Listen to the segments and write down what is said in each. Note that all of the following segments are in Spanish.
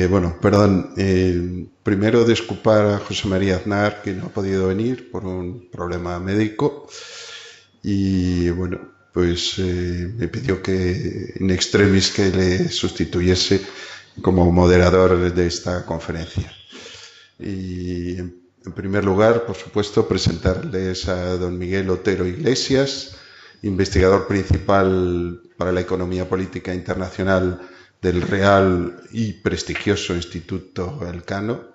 Bueno, perdón. Primero disculpar a José María Aznar, que no ha podido venir por un problema médico. Y bueno, pues me pidió que in extremis que le sustituyese como moderador de esta conferencia. Y en primer lugar, por supuesto, presentarles a don Miguel Otero Iglesias, investigador principal para la economía política internacional del Real y prestigioso Instituto Elcano,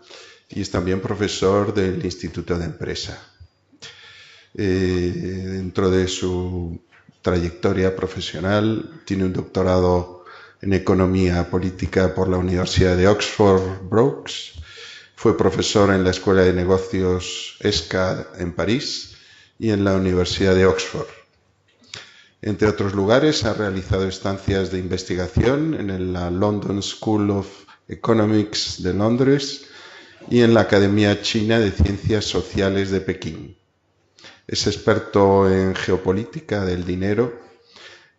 y es también profesor del Instituto de Empresa. Dentro de su trayectoria profesional, tiene un doctorado en economía política por la Universidad de Oxford Brookes. Fue profesor en la Escuela de Negocios ESCA en París y en la Universidad de Oxford. Entre otros lugares, ha realizado estancias de investigación en la London School of Economics de Londres y en la Academia China de Ciencias Sociales de Pekín. Es experto en geopolítica del dinero,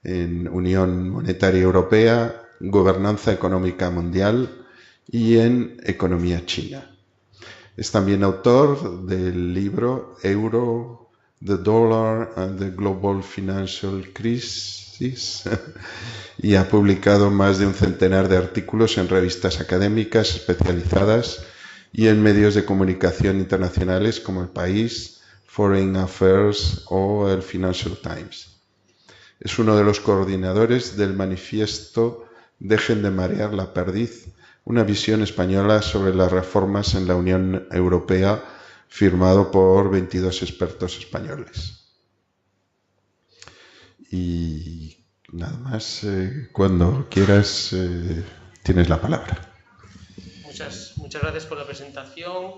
en Unión Monetaria Europea, gobernanza económica mundial y en economía china. Es también autor del libro Euro, the Dollar and the Global Financial Crisis y ha publicado más de un centenar de artículos en revistas académicas especializadas y en medios de comunicación internacionales como El País, Foreign Affairs o el Financial Times. Es uno de los coordinadores del manifiesto Dejen de marear la perdiz, una visión española sobre las reformas en la Unión Europea, firmado por 22 expertos españoles. Y nada más, cuando quieras, tienes la palabra. Muchas gracias por la presentación,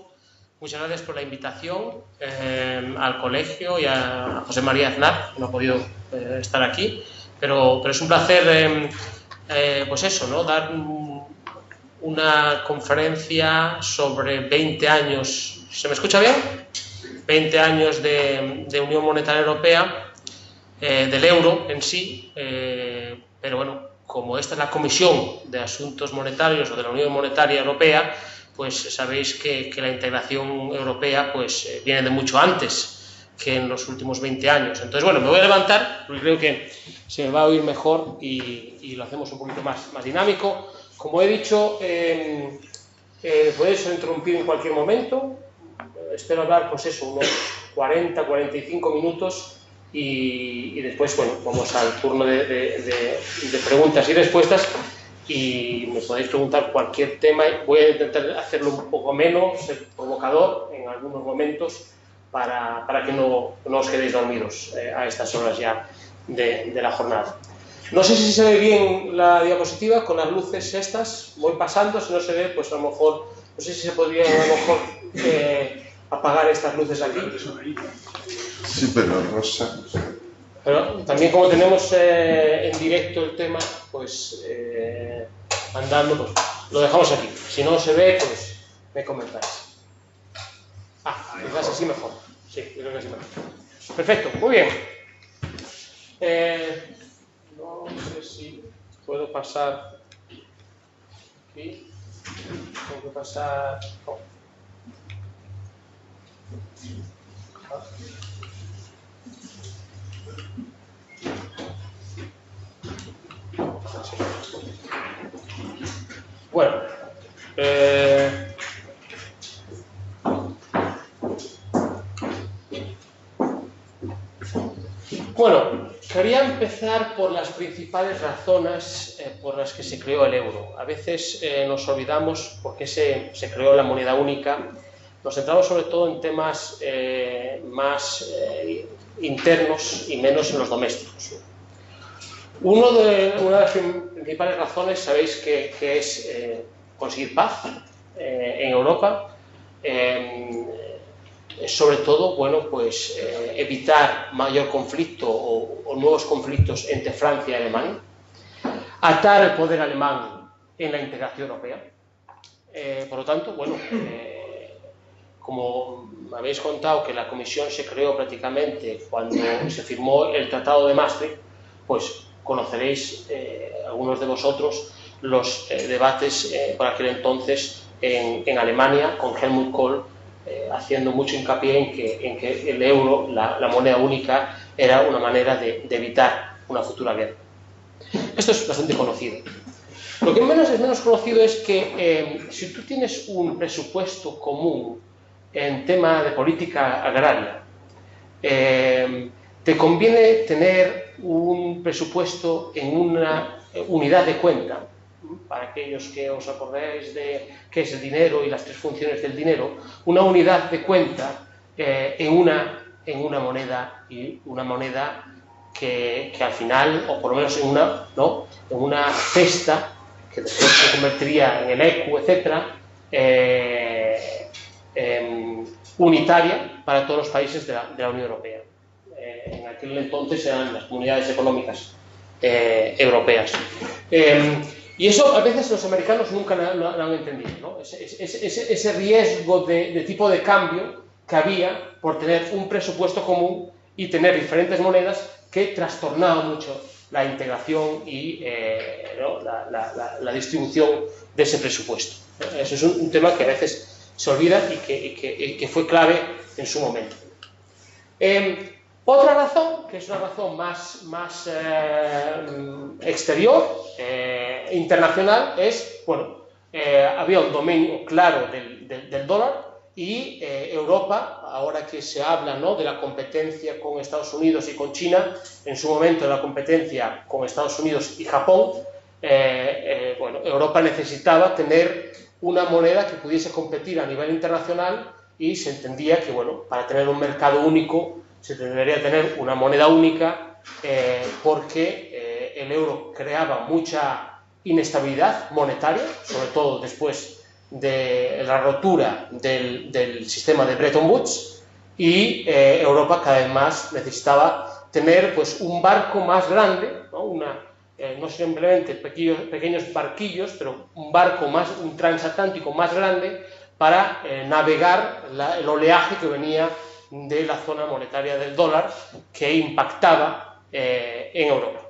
muchas gracias por la invitación al colegio y a José María Aznar, que no ha podido estar aquí, pero es un placer, pues eso, ¿no? Dar una conferencia sobre 20 años, ¿se me escucha bien? 20 años de Unión Monetaria Europea, del euro en sí, pero bueno, como esta es la Comisión de Asuntos Monetarios o de la Unión Monetaria Europea, pues sabéis que la integración europea pues viene de mucho antes que en los últimos 20 años. Entonces, bueno, me voy a levantar porque creo que se me va a oír mejor y lo hacemos un poquito más dinámico. Como he dicho, podéis interrumpir en cualquier momento. Espero hablar, pues eso, unos 40-45 minutos y después, bueno, vamos al turno de preguntas y respuestas y me podéis preguntar cualquier tema. Voy a intentar hacerlo un poco menos provocador en algunos momentos para que no os quedéis dormidos a estas horas ya de la jornada. No sé si se ve bien la diapositiva con las luces estas, voy pasando, si no se ve, pues a lo mejor, no sé si se podría a lo mejor apagar estas luces aquí. Sí, pero rosa. Pero también como tenemos en directo el tema, pues andando, pues lo dejamos aquí. Si no se ve, pues me comentáis. Quizás así mejor. Sí, yo creo que así mejor. Perfecto, muy bien. No sé si puedo pasar aquí. Tengo que pasar. Bueno. Bueno, quería empezar por las principales razones por las que se creó el euro. A veces nos olvidamos por qué se creó la moneda única. Nos centramos sobre todo en temas más internos y menos en los domésticos. Una de las principales razones, sabéis que es conseguir paz en Europa. Sobre todo, bueno, pues evitar mayor conflicto o nuevos conflictos entre Francia y Alemania, atar el poder alemán en la integración europea. Por lo tanto, bueno, como me habéis contado que la Comisión se creó prácticamente cuando se firmó el Tratado de Maastricht, pues conoceréis algunos de vosotros los debates por aquel entonces en Alemania, con Helmut Kohl haciendo mucho hincapié en que el euro, la moneda única, era una manera de evitar una futura guerra. Esto es bastante conocido. Lo que es menos conocido es que si tú tienes un presupuesto común en tema de política agraria, te conviene tener un presupuesto en una unidad de cuenta. Para aquellos que os acordéis de qué es el dinero y las tres funciones del dinero, una unidad de cuenta en una moneda, y una moneda que al final, o por lo menos en una cesta, que después se convertiría en el ECU, etcétera, unitaria para todos los países de la Unión Europea. En aquel entonces eran las comunidades económicas europeas. Y eso a veces los americanos nunca lo han entendido, ¿no? Ese riesgo de tipo de cambio que había por tener un presupuesto común y tener diferentes monedas que trastornaba mucho la integración y la distribución de ese presupuesto. Eso es un tema que a veces se olvida y que fue clave en su momento. Otra razón, que es una razón más exterior, internacional, es, bueno, había un dominio claro del dólar y Europa, ahora que se habla, ¿no?, de la competencia con Estados Unidos y con China, en su momento de la competencia con Estados Unidos y Japón, bueno, Europa necesitaba tener una moneda que pudiese competir a nivel internacional y se entendía que, bueno, para tener un mercado único se debería tener una moneda única porque el euro creaba mucha inestabilidad monetaria, sobre todo después de la rotura del sistema de Bretton Woods, y Europa cada vez más necesitaba tener, pues, un barco más grande, ¿no? No simplemente pequeños barquillos, pero un barco un transatlántico más grande para navegar el oleaje que venía de la zona monetaria del dólar, que impactaba en Europa.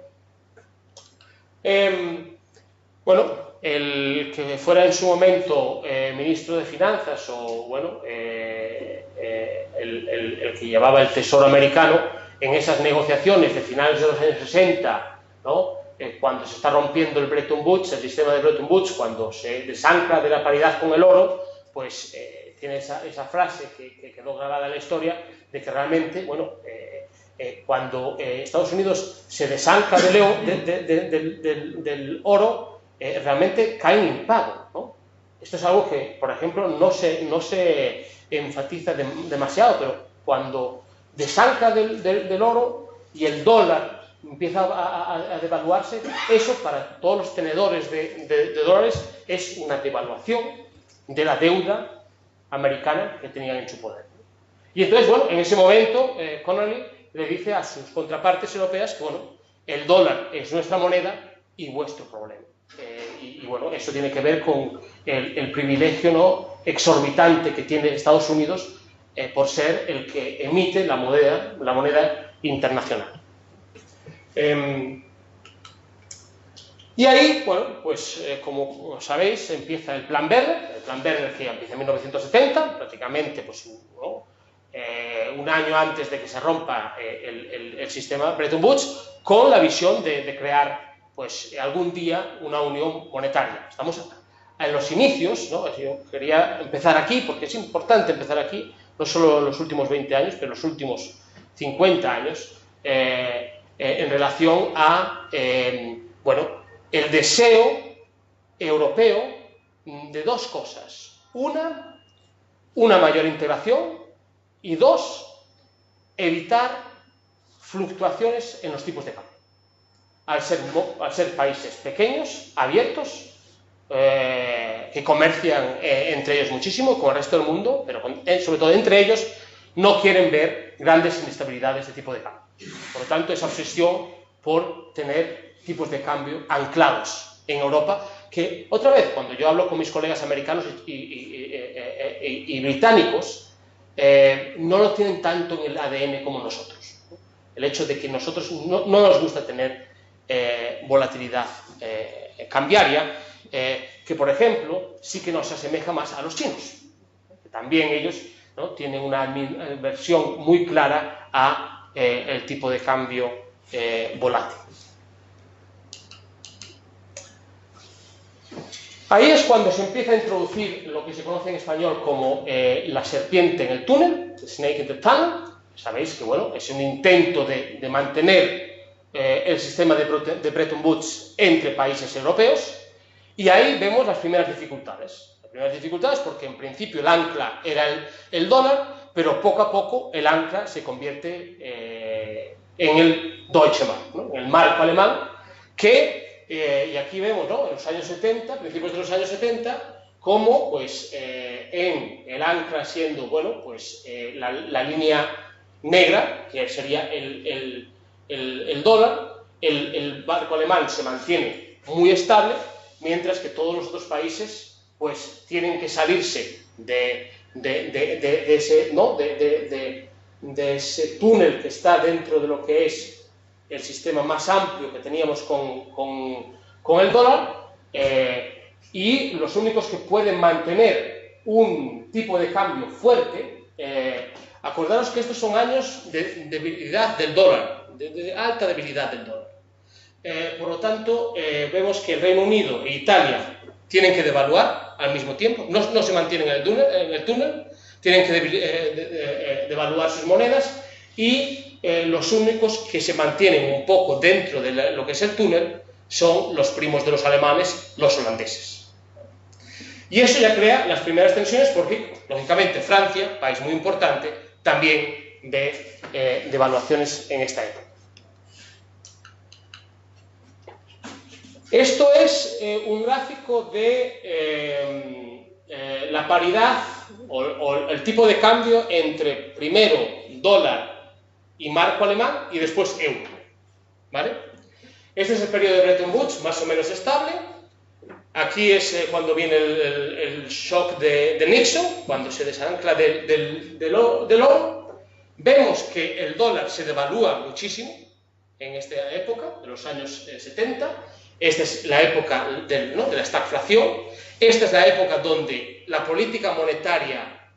Bueno, el que fuera en su momento ministro de Finanzas, o bueno, el que llevaba el Tesoro americano en esas negociaciones de finales de los años 60, ¿no?, cuando se está rompiendo el Bretton Woods, el sistema de Bretton Woods, cuando se desancla de la paridad con el oro, pues tiene esa frase que quedó grabada en la historia, de que realmente, bueno, cuando Estados Unidos se desancla del oro, realmente cae en impago, ¿no? Esto es algo que, por ejemplo, no se enfatiza demasiado, pero cuando desancla del oro y el dólar empieza a devaluarse, eso para todos los tenedores de dólares es una devaluación de la deuda americana que tenían en su poder. Y entonces, bueno, en ese momento Connolly le dice a sus contrapartes europeas que, bueno, el dólar es nuestra moneda y vuestro problema. Y bueno, eso tiene que ver con el privilegio, ¿no?, exorbitante que tiene Estados Unidos por ser el que emite la moneda internacional. Y ahí, bueno, pues como sabéis, empieza el Plan Verde que empieza en 1970, prácticamente, pues, ¿no?, un año antes de que se rompa el sistema Bretton Woods, con la visión de crear, pues, algún día una unión monetaria. Estamos en los inicios, ¿no? Yo quería empezar aquí, porque es importante empezar aquí, no solo en los últimos 20 años, pero en los últimos 50 años, en relación a, bueno, el deseo europeo de dos cosas. Una mayor integración, y dos, evitar fluctuaciones en los tipos de cambio. Al ser países pequeños, abiertos, que comercian entre ellos muchísimo con el resto del mundo, pero sobre todo entre ellos, no quieren ver grandes inestabilidades de tipo de cambio. Por lo tanto, esa obsesión por tener tipos de cambio anclados en Europa, que, otra vez, cuando yo hablo con mis colegas americanos y británicos, no lo tienen tanto en el ADN como nosotros. El hecho de que nosotros no nos gusta tener volatilidad cambiaria, que por ejemplo sí que nos asemeja más a los chinos, que también ellos, ¿no?, tienen una versión muy clara a el tipo de cambio volátil. Ahí es cuando se empieza a introducir lo que se conoce en español como la serpiente en el túnel, snake in the tunnel. Sabéis que, bueno, es un intento de mantener el sistema de Bretton Woods entre países europeos, y ahí vemos las primeras dificultades. Las primeras dificultades porque en principio el ancla era el dólar, pero poco a poco el ancla se convierte en el Deutsche Mark, ¿no?, en el marco alemán, que y aquí vemos, ¿no?, en los años 70, principios de los años 70, como pues, en el ancla siendo, bueno, pues, la línea negra, que sería el dólar, el barco alemán se mantiene muy estable, mientras que todos los otros países pues, tienen que salirse de ese, ¿no?, de ese túnel que está dentro de lo que es el sistema más amplio que teníamos con el dólar, y los únicos que pueden mantener un tipo de cambio fuerte, acordaros que estos son años de debilidad del dólar, de alta debilidad del dólar. Por lo tanto, vemos que el Reino Unido e Italia tienen que devaluar al mismo tiempo, no se mantienen en el túnel, tienen que devaluar sus monedas, y los únicos que se mantienen un poco dentro de lo que es el túnel son los primos de los alemanes, los holandeses. Y eso ya crea las primeras tensiones porque, lógicamente, Francia, país muy importante, también ve devaluaciones en esta época. Esto es un gráfico de la paridad o el tipo de cambio entre primero dólar y marco alemán y después euro, ¿vale? Este es el periodo de Bretton Woods, más o menos estable. Aquí es cuando viene el shock de Nixon, cuando se desancla del oro. Vemos que el dólar se devalúa muchísimo en esta época, de los años 70. Esta es la época de la estagflación. Esta es la época donde la política monetaria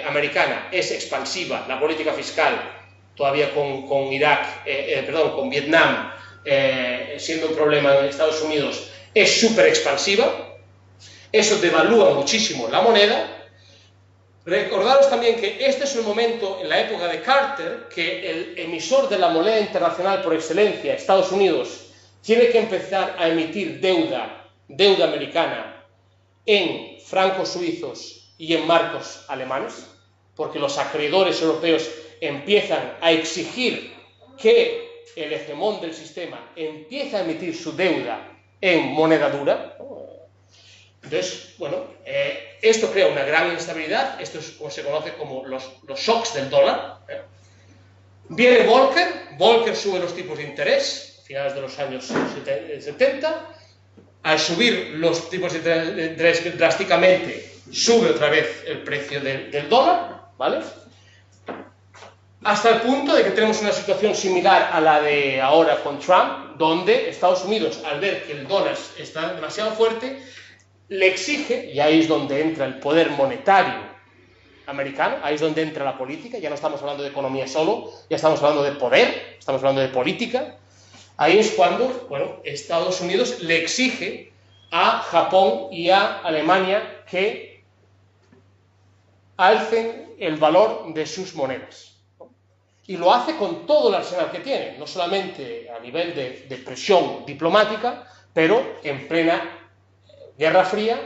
americana es expansiva, la política fiscal todavía con Irak, con Vietnam siendo un problema en Estados Unidos, es súper expansiva. Eso devalúa muchísimo la moneda. Recordaros también que este es el momento, en la época de Carter, que el emisor de la moneda internacional por excelencia, Estados Unidos, tiene que empezar a emitir deuda americana en francos suizos y en marcos alemanes, porque los acreedores europeos empiezan a exigir que el hegemón del sistema empiece a emitir su deuda en moneda dura. Entonces, bueno, esto crea una gran inestabilidad. Esto es como se conoce como los shocks del dólar. Viene Volcker sube los tipos de interés a finales de los años 70. Al subir los tipos de interés drásticamente, sube otra vez el precio del dólar, ¿vale? Hasta el punto de que tenemos una situación similar a la de ahora con Trump, donde Estados Unidos, al ver que el dólar está demasiado fuerte, le exige, y ahí es donde entra el poder monetario americano, ahí es donde entra la política. Ya no estamos hablando de economía solo, ya estamos hablando de poder, estamos hablando de política. Ahí es cuando, bueno, Estados Unidos le exige a Japón y a Alemania que alcen el valor de sus monedas. Y lo hace con todo el arsenal que tiene, no solamente a nivel de presión diplomática, pero en plena Guerra Fría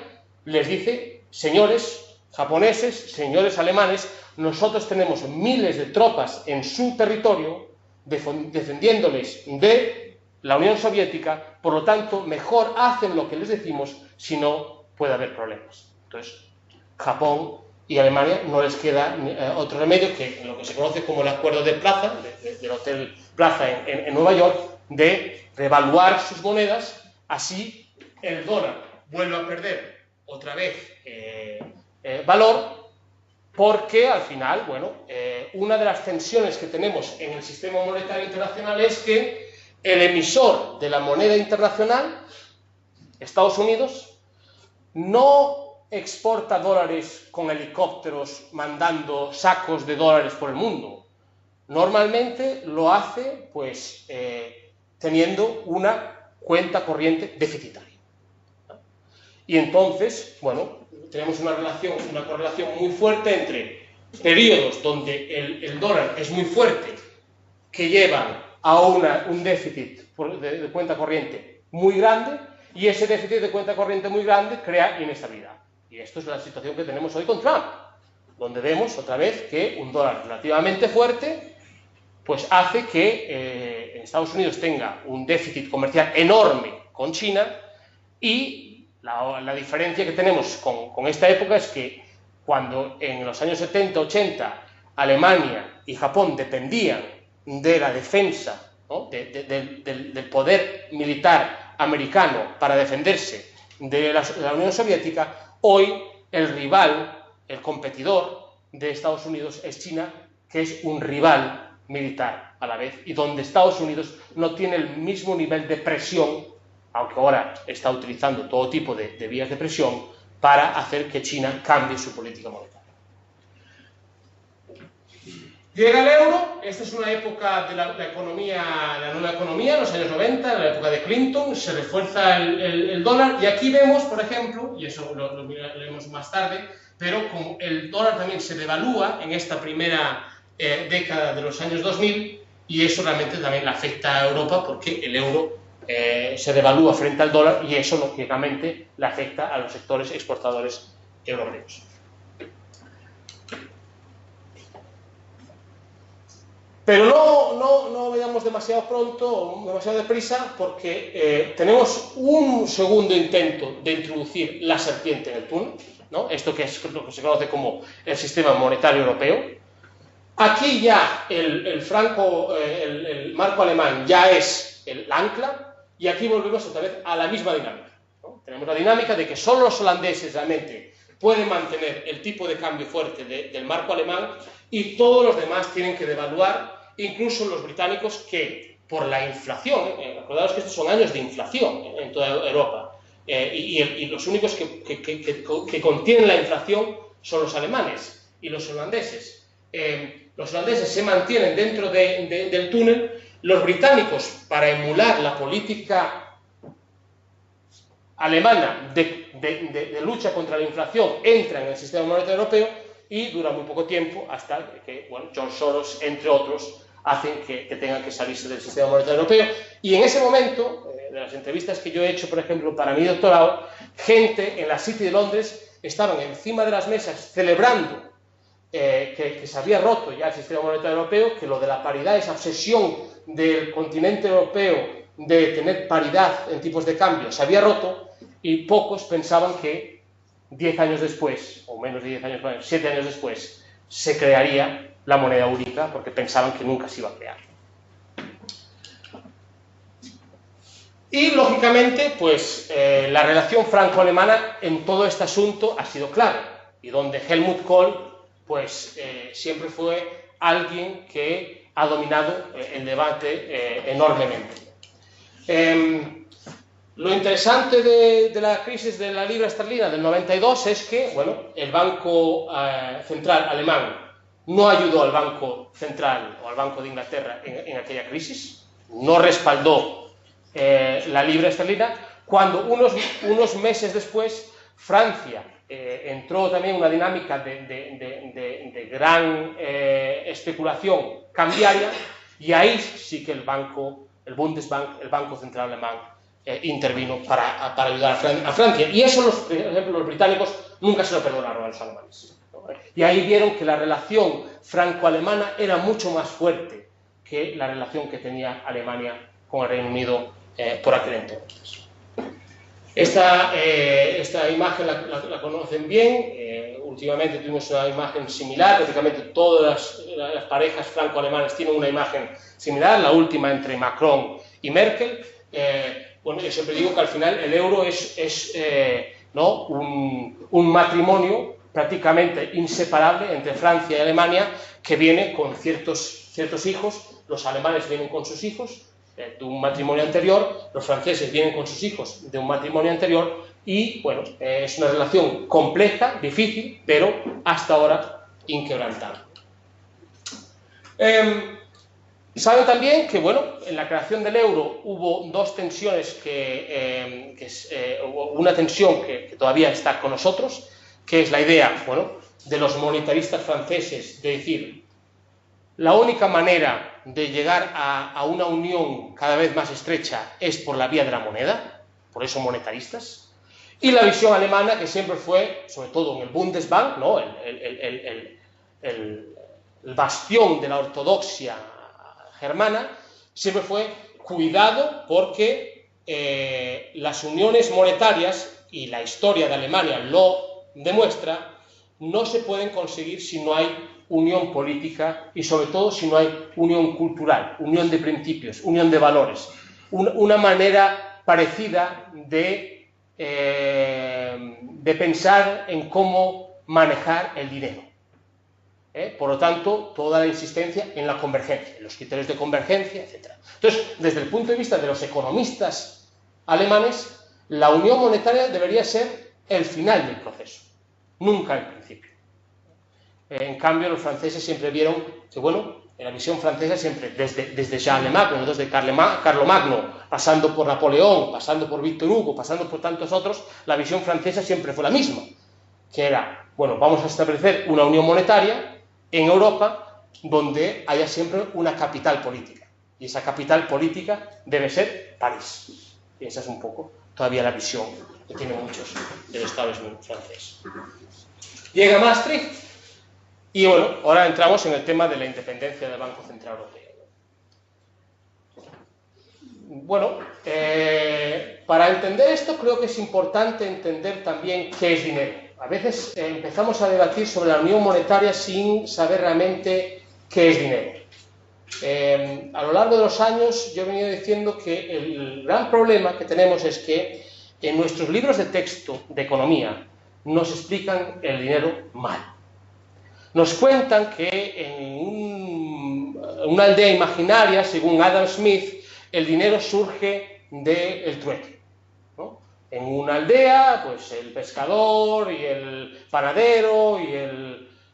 les dice: señores japoneses, señores alemanes, nosotros tenemos miles de tropas en su territorio defendiéndoles de la Unión Soviética, por lo tanto, mejor hacen lo que les decimos, si no puede haber problemas. Entonces, Japón y Alemania no les queda otro remedio que lo que se conoce como el Acuerdo de Plaza, del Hotel Plaza en Nueva York, de revaluar sus monedas. Así el dólar vuelve a perder otra vez valor, porque al final, bueno, una de las tensiones que tenemos en el sistema monetario internacional es que el emisor de la moneda internacional Estados Unidos no exporta dólares con helicópteros mandando sacos de dólares por el mundo. Normalmente lo hace pues teniendo una cuenta corriente deficitaria. Y entonces, bueno, tenemos una correlación muy fuerte entre periodos donde el dólar es muy fuerte, que llevan a un déficit de cuenta corriente muy grande, y ese déficit de cuenta corriente muy grande crea inestabilidad. Y esto es la situación que tenemos hoy con Trump, donde vemos otra vez que un dólar relativamente fuerte pues hace que Estados Unidos tenga un déficit comercial enorme con China, y la diferencia que tenemos con esta época es que cuando en los años 70-80 Alemania y Japón dependían de la defensa, ¿no?, del poder militar americano para defenderse de la Unión Soviética, hoy el rival, el competidor de Estados Unidos es China, que es un rival militar a la vez, y donde Estados Unidos no tiene el mismo nivel de presión, aunque ahora está utilizando todo tipo de vías de presión para hacer que China cambie su política monetaria. Llega el euro. Esta es una época de la nueva economía, los años 90, la época de Clinton, se refuerza el dólar, y aquí vemos, por ejemplo, y eso lo veremos más tarde, pero como el dólar también se devalúa en esta primera década de los años 2000, y eso realmente también le afecta a Europa, porque el euro se devalúa frente al dólar, y eso lógicamente le afecta a los sectores exportadores europeos. Pero no vayamos demasiado pronto o demasiado deprisa, porque tenemos un segundo intento de introducir la serpiente en el túnel, ¿no? Esto que es lo que se conoce como el sistema monetario europeo. Aquí ya el marco alemán ya es el ancla, y aquí volvemos otra vez a la misma dinámica, ¿no? Tenemos la dinámica de que solo los holandeses realmente pueden mantener el tipo de cambio fuerte del marco alemán, y todos los demás tienen que devaluar, incluso los británicos, que por la inflación, acordaos que estos son años de inflación en toda Europa, y los únicos que contienen la inflación son los alemanes y los holandeses. Los holandeses se mantienen dentro del túnel. Los británicos, para emular la política alemana de lucha contra la inflación, entran en el sistema monetario europeo, y dura muy poco tiempo hasta que, bueno, George Soros, entre otros, hacen que tengan que salirse del sistema monetario europeo. Y en ese momento, de las entrevistas que yo he hecho, por ejemplo, para mi doctorado, gente en la City de Londres estaban encima de las mesas celebrando que se había roto ya el sistema monetario europeo, que lo de la paridad, esa obsesión del continente europeo de tener paridad en tipos de cambio, se había roto, y pocos pensaban que 10 años después, o menos de 10 años, 7 años después, se crearía la moneda única, porque pensaban que nunca se iba a crear. Y, lógicamente, pues la relación franco-alemana en todo este asunto ha sido clave, y donde Helmut Kohl pues siempre fue alguien que ha dominado el debate enormemente. Lo interesante de la crisis de la libra esterlina del 92 es que, bueno, el Banco Central alemán no ayudó al Banco Central o al Banco de Inglaterra en aquella crisis, no respaldó la libra esterlina, cuando unos meses después Francia entró también en una dinámica de gran especulación cambiaria, y ahí sí que el Bundesbank, el Banco Central alemán, intervino para ayudar a Francia. Y eso, por ejemplo, los británicos nunca se lo perdonaron a los alemanes, ¿no? Y ahí vieron que la relación franco-alemana era mucho más fuerte que la relación que tenía Alemania con el Reino Unido por aquel entonces. Esta imagen la conocen bien. Últimamente tuvimos una imagen similar. Prácticamente todas las parejas franco-alemanas tienen una imagen similar, la última entre Macron y Merkel. Bueno, yo siempre digo que al final el euro es ¿no?, un matrimonio prácticamente inseparable entre Francia y Alemania, que viene con ciertos hijos. Los alemanes vienen con sus hijos, de un matrimonio anterior, los franceses vienen con sus hijos de un matrimonio anterior y, bueno, es una relación compleja, difícil, pero hasta ahora inquebrantable. Saben también que, bueno, en la creación del euro hubo dos tensiones hubo una tensión que todavía está con nosotros, que es la idea, bueno, de los monetaristas franceses de decir, la única manera de llegar a una unión cada vez más estrecha es por la vía de la moneda, por eso monetaristas, y la visión alemana que siempre fue, sobre todo en el Bundesbank, ¿no? el bastión de la ortodoxia germana, siempre fue cuidado porque las uniones monetarias, y la historia de Alemania lo demuestra, no se pueden conseguir si no hay unión política y sobre todo si no hay unión cultural, unión de principios, unión de valores, una manera parecida de pensar en cómo manejar el dinero. Por lo tanto, toda la insistencia en la convergencia, en los criterios de convergencia, etc. Entonces, desde el punto de vista de los economistas alemanes, la unión monetaria debería ser el final del proceso, nunca el principio. En cambio, los franceses siempre vieron que, bueno, en la visión francesa siempre, desde Charlemagne, desde Carlomagno, pasando por Napoleón, pasando por Víctor Hugo, pasando por tantos otros, la visión francesa siempre fue la misma, que era, bueno, vamos a establecer una unión monetaria en Europa donde haya siempre una capital política, y esa capital política debe ser París. Y esa es un poco todavía la visión que tienen muchos del establishment francés. Llega Maastricht, y bueno, ahora entramos en el tema de la independencia del Banco Central Europeo. Bueno, para entender esto creo que es importante entender también qué es dinero. A veces empezamos a debatir sobre la unión monetaria sin saber realmente qué es dinero. A lo largo de los años yo he venido diciendo que el gran problema que tenemos es que en nuestros libros de texto de economía nos explican el dinero mal. Nos cuentan que en una aldea imaginaria, según Adam Smith, el dinero surge del trueque, ¿no? En una aldea, pues el pescador y el panadero y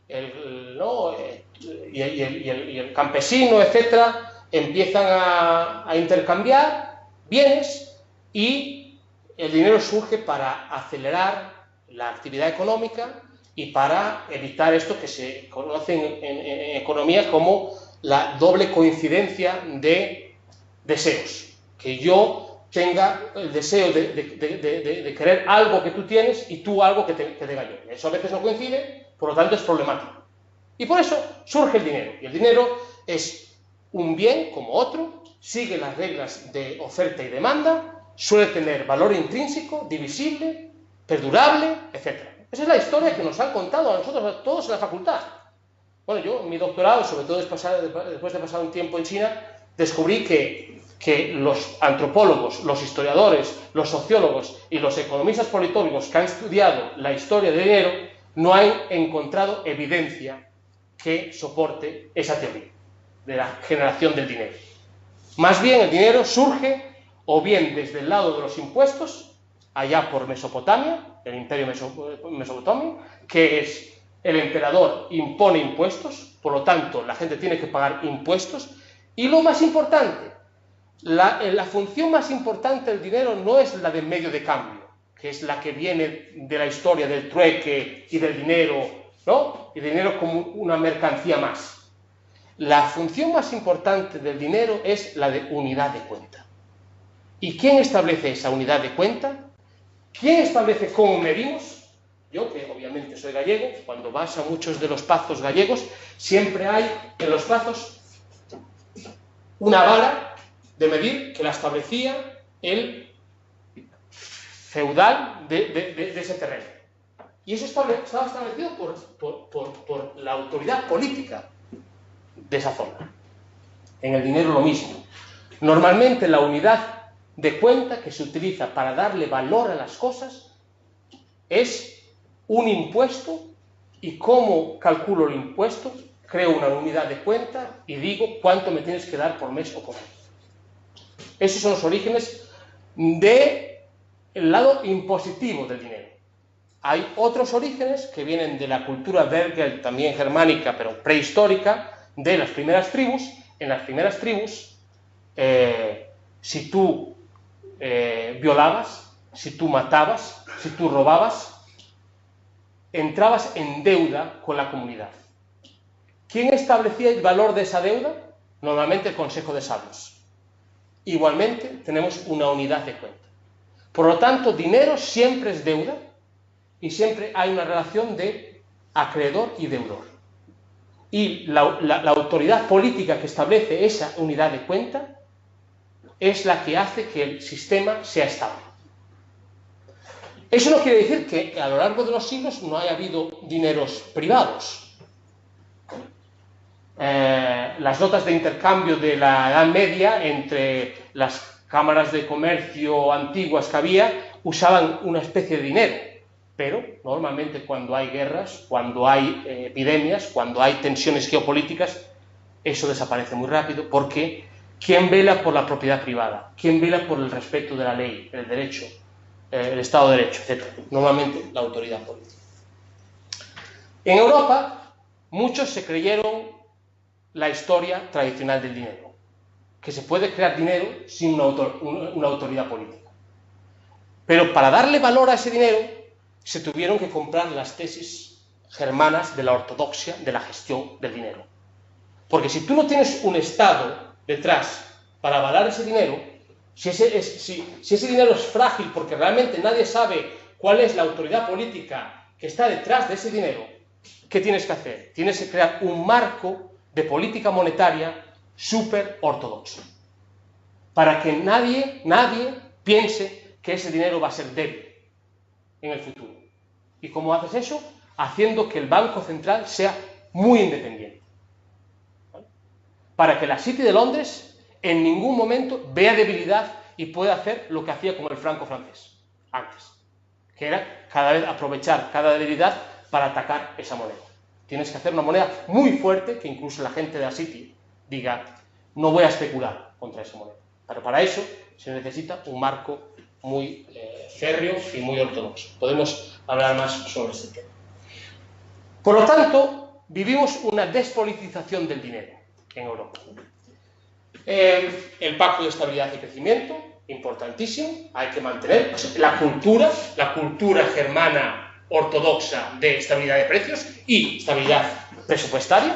el campesino, etcétera, empiezan a intercambiar bienes y el dinero surge para acelerar la actividad económica y para evitar esto que se conoce en economía como la doble coincidencia de deseos. Que yo tenga el deseo de querer algo que tú tienes y tú algo que tenga yo. Eso a veces no coincide, por lo tanto es problemático. Y por eso surge el dinero. Y el dinero es un bien como otro, sigue las reglas de oferta y demanda, suele tener valor intrínseco, divisible, perdurable, etc. Esa es la historia que nos han contado a nosotros, a todos en la facultad. Bueno, yo en mi doctorado, sobre todo después de pasar un tiempo en China, descubrí que los antropólogos, los historiadores, los sociólogos y los economistas politólogos que han estudiado la historia del dinero no han encontrado evidencia que soporte esa teoría de la generación del dinero. Más bien el dinero surge o bien desde el lado de los impuestos, allá por Mesopotamia, el imperio mesopotamio, que es el emperador impone impuestos, por lo tanto la gente tiene que pagar impuestos, y lo más importante, la función más importante del dinero no es la del medio de cambio, que es la que viene de la historia del trueque y del dinero, ¿no? Y el dinero como una mercancía más. La función más importante del dinero es la de unidad de cuenta. ¿Y quién establece esa unidad de cuenta? ¿Quién establece cómo medimos? Yo, que obviamente soy gallego, cuando vas a muchos de los pazos gallegos, siempre hay en los pazos una vara de medir que la establecía el feudal de ese terreno. Y eso estaba establecido por la autoridad política de esa zona. En el dinero lo mismo. Normalmente la unidad de cuenta que se utiliza para darle valor a las cosas es un impuesto, y cómo calculo el impuesto, creo una unidad de cuenta y digo cuánto me tienes que dar por mes o por año. Esos son los orígenes del lado impositivo del dinero. Hay otros orígenes que vienen de la cultura belga, también germánica, pero prehistórica, de las primeras tribus. En las primeras tribus, si tú violabas, si tú matabas, si tú robabas, entrabas en deuda con la comunidad. ¿Quién establecía el valor de esa deuda? Normalmente el Consejo de Sabios. Igualmente, tenemos una unidad de cuenta. Por lo tanto, dinero siempre es deuda y siempre hay una relación de acreedor y deudor. Y la autoridad política que establece esa unidad de cuenta es la que hace que el sistema sea estable. Eso no quiere decir que a lo largo de los siglos no haya habido dineros privados. Las notas de intercambio de la Edad Media entre las cámaras de comercio antiguas que había usaban una especie de dinero, pero normalmente cuando hay guerras, cuando hay epidemias, cuando hay tensiones geopolíticas, eso desaparece muy rápido, porque ¿quién vela por la propiedad privada? ¿Quién vela por el respeto de la ley, el derecho, el Estado de Derecho, etc.? Normalmente la autoridad política. En Europa, muchos se creyeron la historia tradicional del dinero, que se puede crear dinero sin una autoridad política. Pero para darle valor a ese dinero, se tuvieron que comprar las tesis germanas de la ortodoxia de la gestión del dinero. Porque si tú no tienes un Estado detrás para avalar ese dinero, si ese dinero es frágil porque realmente nadie sabe cuál es la autoridad política que está detrás de ese dinero, ¿qué tienes que hacer? Tienes que crear un marco de política monetaria súper ortodoxo, para que nadie piense que ese dinero va a ser débil en el futuro. ¿Y cómo haces eso? Haciendo que el Banco Central sea muy independiente, ¿vale? Para que la City de Londres en ningún momento vea debilidad y pueda hacer lo que hacía con el franco francés antes, que era cada vez aprovechar cada debilidad para atacar esa moneda. Tienes que hacer una moneda muy fuerte que incluso la gente de la City diga, no voy a especular contra esa moneda. Pero para eso se necesita un marco muy férreo y muy ortodoxo. Podemos hablar más sobre este tema. Por lo tanto, vivimos una despolitización del dinero en Europa. El Pacto de Estabilidad y Crecimiento, importantísimo, hay que mantener la cultura germana ortodoxa de estabilidad de precios y estabilidad presupuestaria,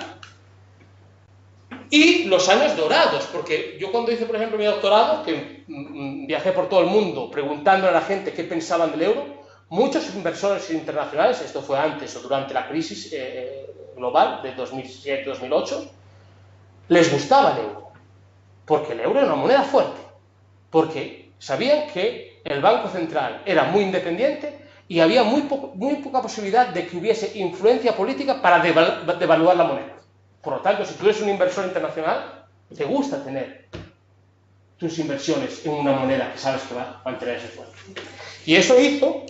y los años dorados, porque yo cuando hice, por ejemplo, mi doctorado, que viajé por todo el mundo preguntando a la gente qué pensaban del euro, muchos inversores internacionales, esto fue antes o durante la crisis global de 2007-2008, les gustaba el euro, porque el euro era una moneda fuerte, porque sabían que el Banco Central era muy independiente y había muy poca posibilidad de que hubiese influencia política para devaluar la moneda. Por lo tanto, si tú eres un inversor internacional, te gusta tener tus inversiones en una moneda que sabes que va a mantenerse fuerte. Y eso hizo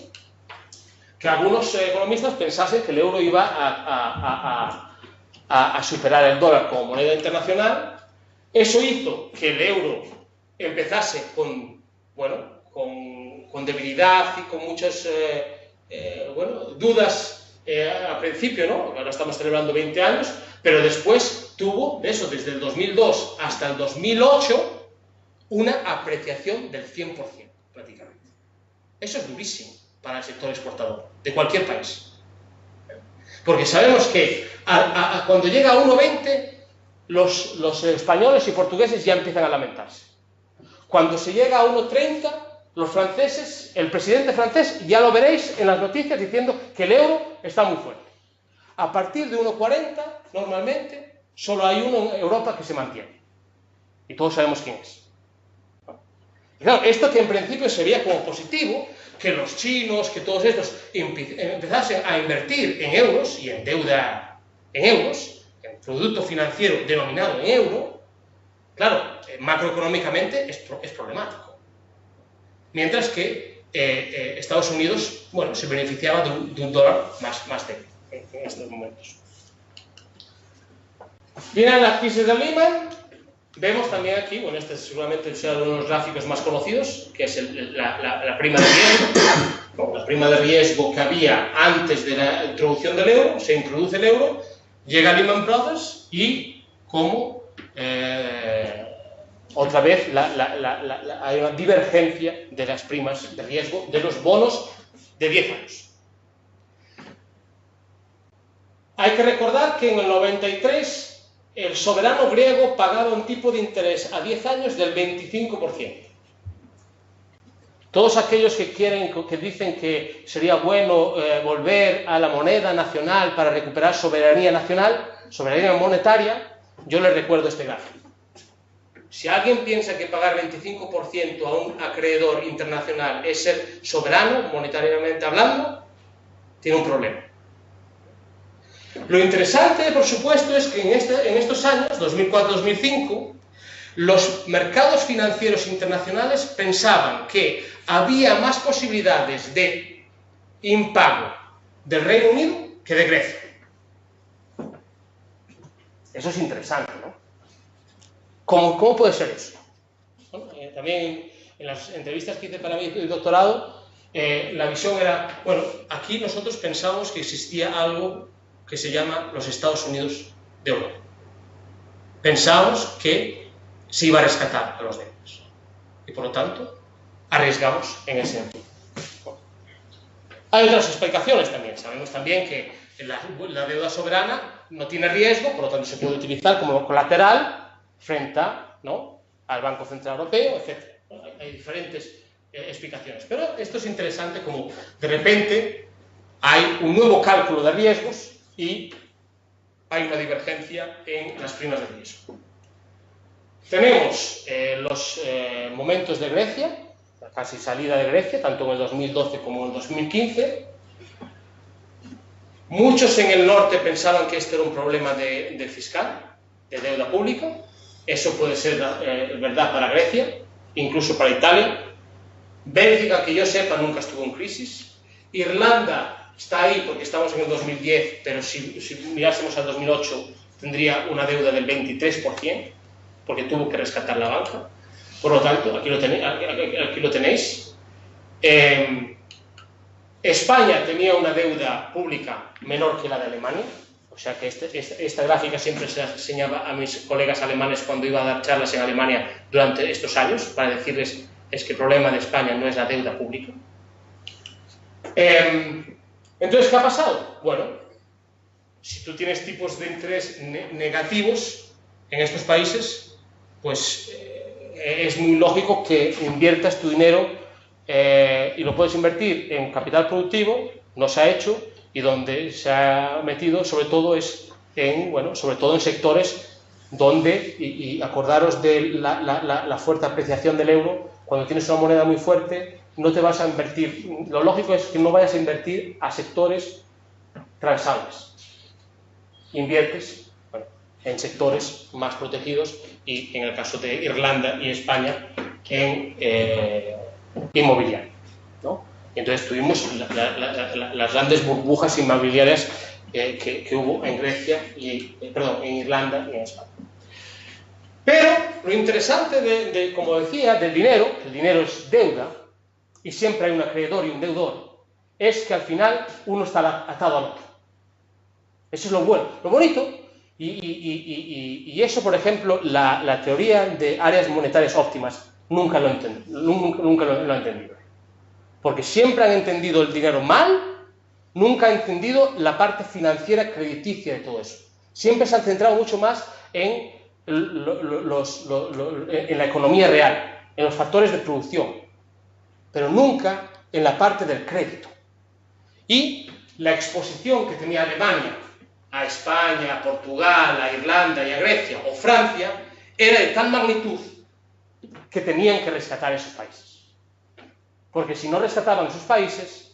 que algunos economistas pensasen que el euro iba a superar el dólar como moneda internacional. Eso hizo que el euro empezase con debilidad y con muchas dudas al principio, ¿no? Ahora estamos celebrando 20 años, pero después tuvo, eso, desde el 2002 hasta el 2008, una apreciación del 100%, prácticamente. Eso es durísimo para el sector exportador, de cualquier país. Porque sabemos que cuando llega a 1,20, los españoles y portugueses ya empiezan a lamentarse. Cuando se llega a 1,30, los franceses, el presidente francés, ya lo veréis en las noticias diciendo que el euro está muy fuerte. A partir de 1,40, normalmente, solo hay uno en Europa que se mantiene. Y todos sabemos quién es. Y claro, esto que en principio se veía como positivo, que los chinos, que todos estos empezasen a invertir en euros y en deuda en euros, en producto financiero denominado en euro, claro, macroeconómicamente es problemático. Mientras que Estados Unidos, se beneficiaba de un dólar más débil en estos momentos. Viene la crisis de Lehman, Vemos también aquí, bueno, este seguramente sea uno de los gráficos más conocidos, que es la prima de riesgo. La prima de riesgo que había antes de la introducción del euro, se introduce el euro, llega Lehman Brothers y como otra vez hay una divergencia de las primas de riesgo de los bonos de 10 años. Hay que recordar que en el 93 el soberano griego pagaba un tipo de interés a 10 años del 25%. Todos aquellos que dicen que sería bueno volver a la moneda nacional para recuperar soberanía nacional, soberanía monetaria, yo les recuerdo este gráfico. Si alguien piensa que pagar 25% a un acreedor internacional es ser soberano, monetariamente hablando, tiene un problema. Lo interesante, por supuesto, es que en estos años, 2004-2005, los mercados financieros internacionales pensaban que había más posibilidades de impago del Reino Unido que de Grecia. Eso es interesante, ¿no? ¿Cómo puede ser eso? Bueno, también en las entrevistas que hice para mi doctorado, la visión era, bueno, aquí nosotros pensamos que existía algo que se llama los Estados Unidos de Europa. Pensamos que se iba a rescatar a los débiles. Y por lo tanto, arriesgamos en ese sentido. Hay otras explicaciones también. Sabemos también que la deuda soberana no tiene riesgo, por lo tanto se puede utilizar como colateral frente a, ¿no?, al Banco Central Europeo, etc. Hay diferentes explicaciones. Pero esto es interesante, como de repente hay un nuevo cálculo de riesgos y hay una divergencia en las primas de riesgo. Tenemos los momentos de Grecia, la casi salida de Grecia, tanto en el 2012 como en el 2015. Muchos en el norte pensaban que este era un problema de fiscal, de deuda pública. Eso puede ser verdad para Grecia, incluso para Italia. Bélgica, que yo sepa, nunca estuvo en crisis. Irlanda está ahí porque estamos en el 2010, pero si mirásemos al 2008 tendría una deuda del 23%, porque tuvo que rescatar la banca. Por lo tanto, aquí lo tenéis. España tenía una deuda pública menor que la de Alemania, o sea que esta gráfica siempre se enseñaba a mis colegas alemanes cuando iba a dar charlas en Alemania durante estos años, para decirles es que el problema de España no es la deuda pública. Entonces, ¿qué ha pasado? Bueno, si tú tienes tipos de interés negativos en estos países, pues es muy lógico que inviertas tu dinero y lo puedes invertir en capital productivo. No se ha hecho, y donde se ha metido sobre todo es sobre todo en sectores donde, y acordaros de la fuerte apreciación del euro. Cuando tienes una moneda muy fuerte, no te vas a invertir, lo lógico es que no vayas a invertir a sectores transables. Inviertes en sectores más protegidos, y en el caso de Irlanda y España en inmobiliario, ¿no? Y entonces tuvimos las grandes burbujas inmobiliarias que hubo en Grecia, en Irlanda y en España. Pero lo interesante, como decía, del dinero, el dinero es deuda, y siempre hay un acreedor y un deudor, es que al final uno está atado al otro. Eso es lo bueno, lo bonito. Y eso, por ejemplo, la teoría de áreas monetarias óptimas nunca lo ha entendido. Porque siempre han entendido el dinero mal, nunca han entendido la parte financiera crediticia de todo eso. Siempre se han centrado mucho más en la economía real, en los factores de producción, pero nunca en la parte del crédito. Y la exposición que tenía Alemania a España, a Portugal, a Irlanda y a Grecia o Francia era de tal magnitud que tenían que rescatar esos países. Porque si no rescataban esos países,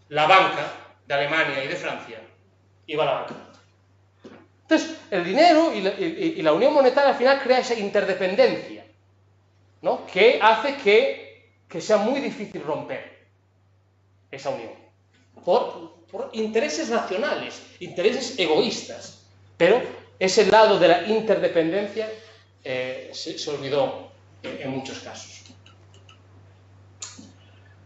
la banca de Alemania y de Francia iba a la banca. Entonces, el dinero y la unión monetaria al final crea esa interdependencia, ¿no?, que hace que sea muy difícil romper esa unión. Por intereses racionales, intereses egoístas, pero ese lado de la interdependencia se olvidó en muchos casos.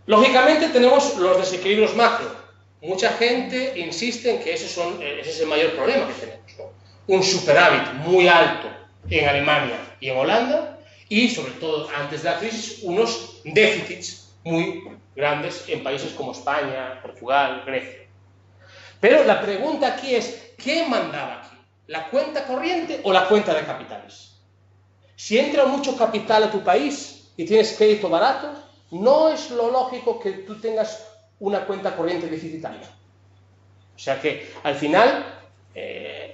Lógicamente tenemos los desequilibrios macro. Mucha gente insiste en que ese es el mayor problema que tenemos, ¿no? Un superávit muy alto en Alemania y en Holanda, y sobre todo antes de la crisis unos déficits muy grandes en países como España, Portugal, Grecia. Pero la pregunta aquí es, ¿qué mandaba aquí? ¿La cuenta corriente o la cuenta de capitales? Si entra mucho capital a tu país y tienes crédito barato, no es lo lógico que tú tengas una cuenta corriente deficitaria. O sea que, al final,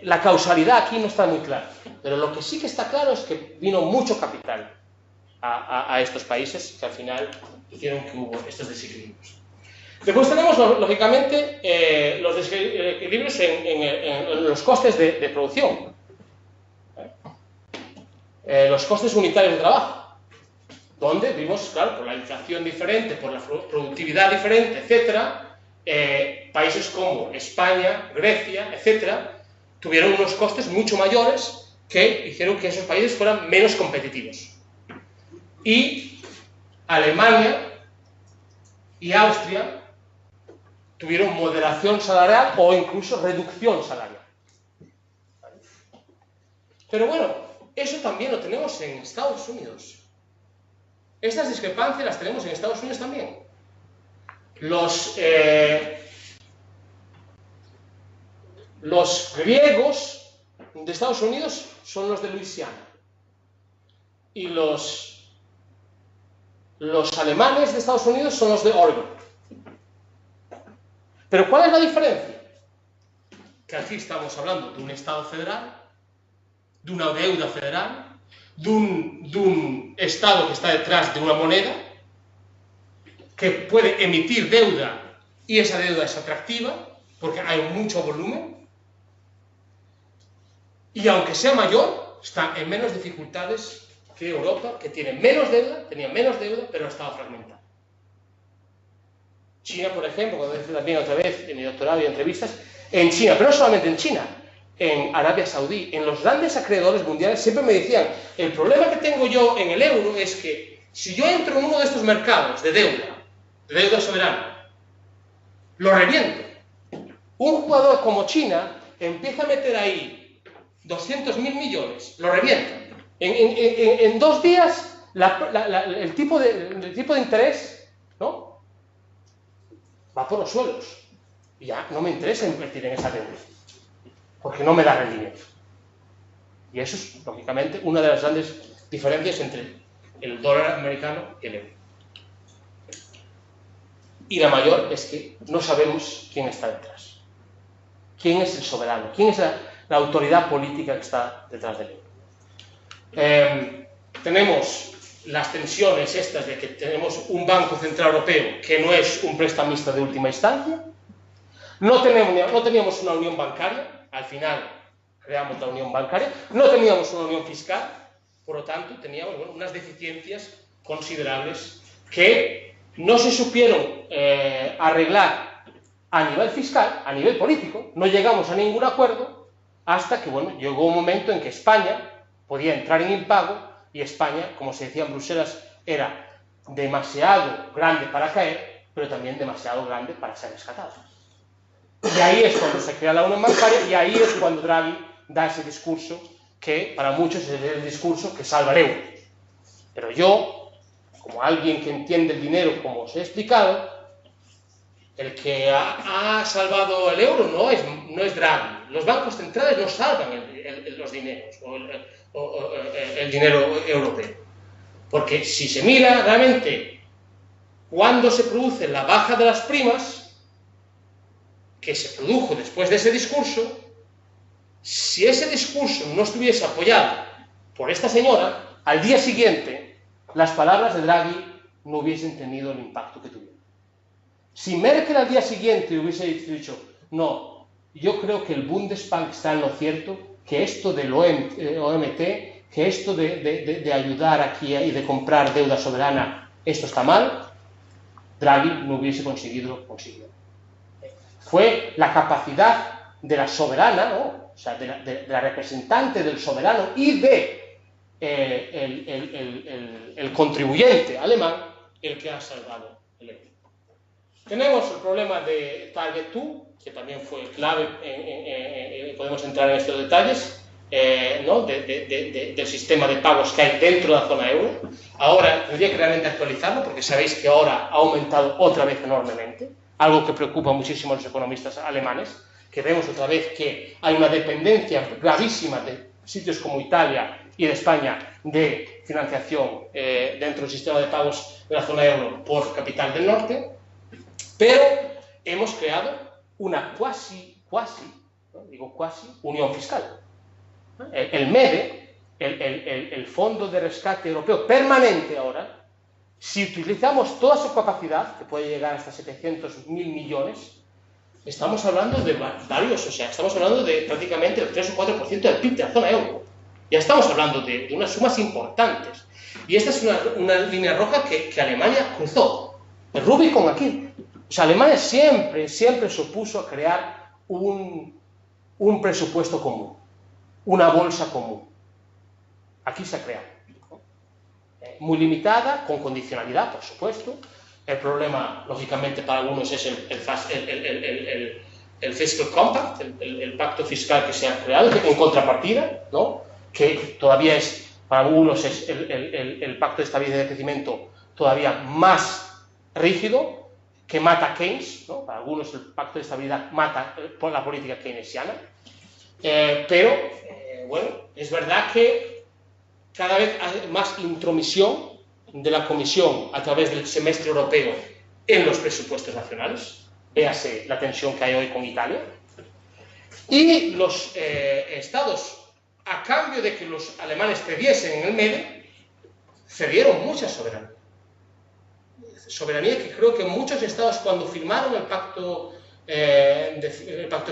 la causalidad aquí no está muy clara. Pero lo que sí que está claro es que vino mucho capital a estos países que al final hicieron que hubo estos desequilibrios. Después tenemos, lógicamente, los desequilibrios en los costes de producción. Los costes unitarios de trabajo, donde vimos, claro, por la inflación diferente, por la productividad diferente, etcétera, países como España, Grecia, etcétera, tuvieron unos costes mucho mayores que hicieron que esos países fueran menos competitivos. Y Alemania y Austria tuvieron moderación salarial o incluso reducción salarial. Pero bueno, eso también lo tenemos en Estados Unidos. Estas discrepancias las tenemos en Estados Unidos también. Los griegos de Estados Unidos son los de Luisiana. Y los alemanes de Estados Unidos son los de Oregon. Pero ¿cuál es la diferencia? Que aquí estamos hablando de un Estado federal, de una deuda federal, de un Estado que está detrás de una moneda, que puede emitir deuda y esa deuda es atractiva porque hay mucho volumen, y aunque sea mayor, está en menos dificultades que Europa, que tiene menos deuda, tenía menos deuda, pero estaba fragmentada. China, por ejemplo, cuando decía también otra vez en mi doctorado y entrevistas, en China, pero no solamente en China, en Arabia Saudí, en los grandes acreedores mundiales, siempre me decían, el problema que tengo yo en el euro es que si yo entro en uno de estos mercados de deuda soberana, lo reviento. Un jugador como China empieza a meter ahí 200.000 millones, lo revienta. En 2 días, el tipo de interés, ¿no?, va por los suelos. Y ya no me interesa invertir en esa deuda, porque no me da rendimiento. Y eso es, lógicamente, una de las grandes diferencias entre el dólar americano y el euro. Y la mayor es que no sabemos quién está detrás. ¿Quién es el soberano? ¿Quién es la autoridad política que está detrás del euro? Tenemos las tensiones estas de que tenemos un Banco Central Europeo que no es un prestamista de última instancia. No teníamos una unión bancaria, al final creamos la unión bancaria. No teníamos una unión fiscal, por lo tanto teníamos unas deficiencias considerables que no se supieron arreglar a nivel fiscal, a nivel político. No llegamos a ningún acuerdo hasta que llegó un momento en que España podía entrar en impago y España, como se decía en Bruselas, era demasiado grande para caer, pero también demasiado grande para ser rescatada. Y ahí es cuando se crea la unión bancaria y ahí es cuando Draghi da ese discurso que para muchos es el discurso que salva el euro. Pero yo, como alguien que entiende el dinero, como os he explicado, el que ha salvado el euro no es Draghi. Los bancos centrales no salvan los dineros o el dinero europeo. Porque si se mira realmente cuándo se produce la baja de las primas, que se produjo después de ese discurso, si ese discurso no estuviese apoyado por esta señora, al día siguiente las palabras de Draghi no hubiesen tenido el impacto que tuvieron. Si Merkel al día siguiente hubiese dicho, no, yo creo que el Bundesbank está en lo cierto, que esto del OMT, que esto de ayudar aquí y de comprar deuda soberana, esto está mal, Draghi no hubiese conseguido lo que consiguió. Fue la capacidad de la soberana, ¿no?, o sea, de la representante del soberano y de el contribuyente alemán el que ha salvado el euro. Tenemos el problema de Target 2, que también fue clave, podemos entrar en estos detalles, ¿no? del sistema de pagos que hay dentro de la zona euro. Ahora tendría que realmente actualizarlo, porque sabéis que ahora ha aumentado otra vez enormemente, algo que preocupa muchísimo a los economistas alemanes, que vemos otra vez que hay una dependencia gravísima de sitios como Italia y de España de financiación dentro del sistema de pagos de la zona euro por capital del norte, pero hemos creado una cuasi unión fiscal. El MEDE, el Fondo de Rescate Europeo permanente ahora, si utilizamos toda su capacidad, que puede llegar hasta 700.000 millones, estamos hablando de varios, o sea, estamos hablando de prácticamente el 3 o 4% del PIB de la zona euro. Ya estamos hablando de unas sumas importantes. Y esta es una línea roja que Alemania cruzó. El Rubicon aquí. O sea, Alemania siempre se opuso a crear un presupuesto común, una bolsa común. Aquí se ha creado. Muy limitada, con condicionalidad, por supuesto. El problema, lógicamente, para algunos es el Fiscal Compact, el pacto fiscal que se ha creado, en contrapartida, ¿no? Que todavía es, para algunos, es el pacto de estabilidad y de crecimiento todavía más rígido, que mata a Keynes, ¿no? Para algunos el pacto de estabilidad mata por la política keynesiana, pero, bueno, es verdad que cada vez hay más intromisión de la Comisión a través del semestre europeo en los presupuestos nacionales, véase la tensión que hay hoy con Italia, y los estados, a cambio de que los alemanes cediesen en el MEDE, cedieron mucha soberanía. Soberanía que creo que muchos estados, cuando firmaron el pacto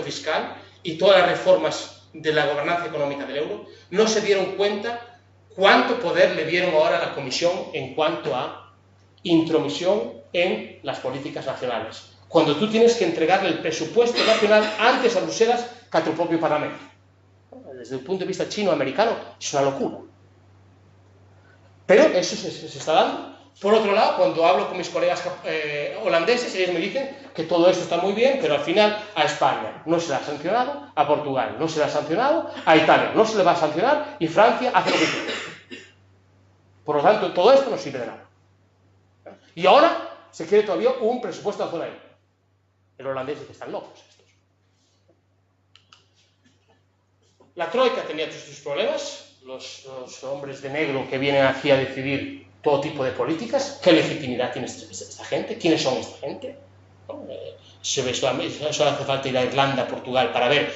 fiscal y todas las reformas de la gobernanza económica del euro, no se dieron cuenta cuánto poder le dieron ahora a la Comisión en cuanto a intromisión en las políticas nacionales. Cuando tú tienes que entregarle el presupuesto nacional antes a Bruselas que a tu propio Parlamento. Desde el punto de vista chino-americano es una locura. Pero eso se está dando. Por otro lado, cuando hablo con mis colegas holandeses, ellos me dicen que todo esto está muy bien, pero al final a España no se le ha sancionado, a Portugal no se le ha sancionado, a Italia no se le va a sancionar y Francia hace lo que quiere. Por lo tanto, todo esto no sirve de nada. Y ahora se quiere todavía un presupuesto de la zona euro. El holandés dice que están locos estos. La Troika tenía todos sus problemas, los hombres de negro que vienen aquí a decidir todo tipo de políticas. ¿Qué legitimidad tiene esta gente? ¿Quiénes son esta gente? ¿No? Eso hace falta ir a Irlanda, Portugal, para ver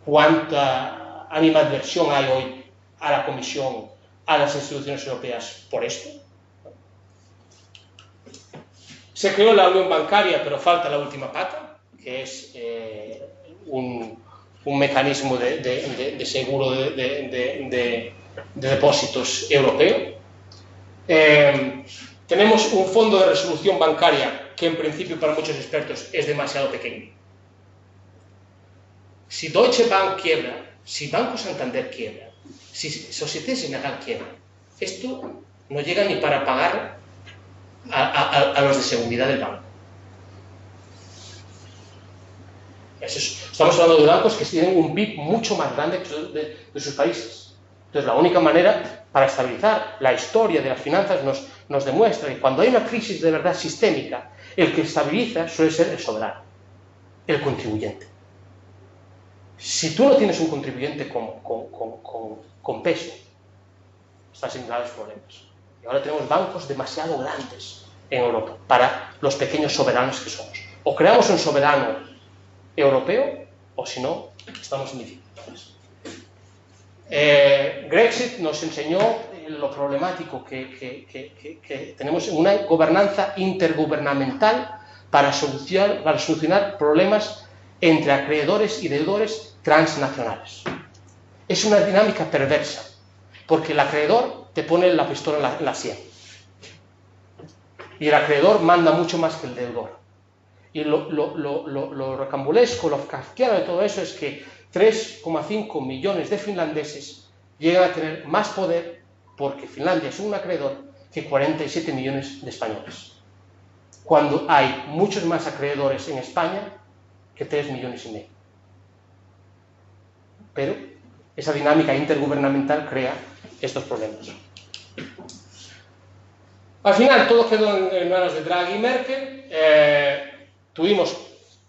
cuánta animadversión hay hoy a la Comisión, a las instituciones europeas por esto. Se creó la unión bancaria, pero falta la última pata, que es un mecanismo de seguro de depósitos europeo. Tenemos un fondo de resolución bancaria que en principio para muchos expertos es demasiado pequeño. Si Deutsche Bank quiebra, si Banco Santander quiebra, si Société Générale quiebra, esto no llega ni para pagar a los de seguridad del banco. Estamos hablando de bancos que tienen un PIB mucho más grande que de sus países. Entonces, la única manera para estabilizar la historia de las finanzas nos demuestra que cuando hay una crisis de verdad sistémica, el que estabiliza suele ser el soberano, el contribuyente. Si tú no tienes un contribuyente con peso, estás en graves problemas. Y ahora tenemos bancos demasiado grandes en Europa para los pequeños soberanos que somos. O creamos un soberano europeo, o si no, estamos en dificultades. Brexit nos enseñó lo problemático que tenemos en una gobernanza intergubernamental para solucionar problemas entre acreedores y deudores transnacionales. Es una dinámica perversa, porque el acreedor te pone la pistola en la sien. Y el acreedor manda mucho más que el deudor. Y lo rocambolesco, lo kafkiano de todo eso es que 3,5 millones de finlandeses llegan a tener más poder porque Finlandia es un acreedor que 47 millones de españoles, cuando hay muchos más acreedores en España que 3,5 millones. Pero esa dinámica intergubernamental crea estos problemas. Al final todo quedó en manos de Draghi y Merkel. Tuvimos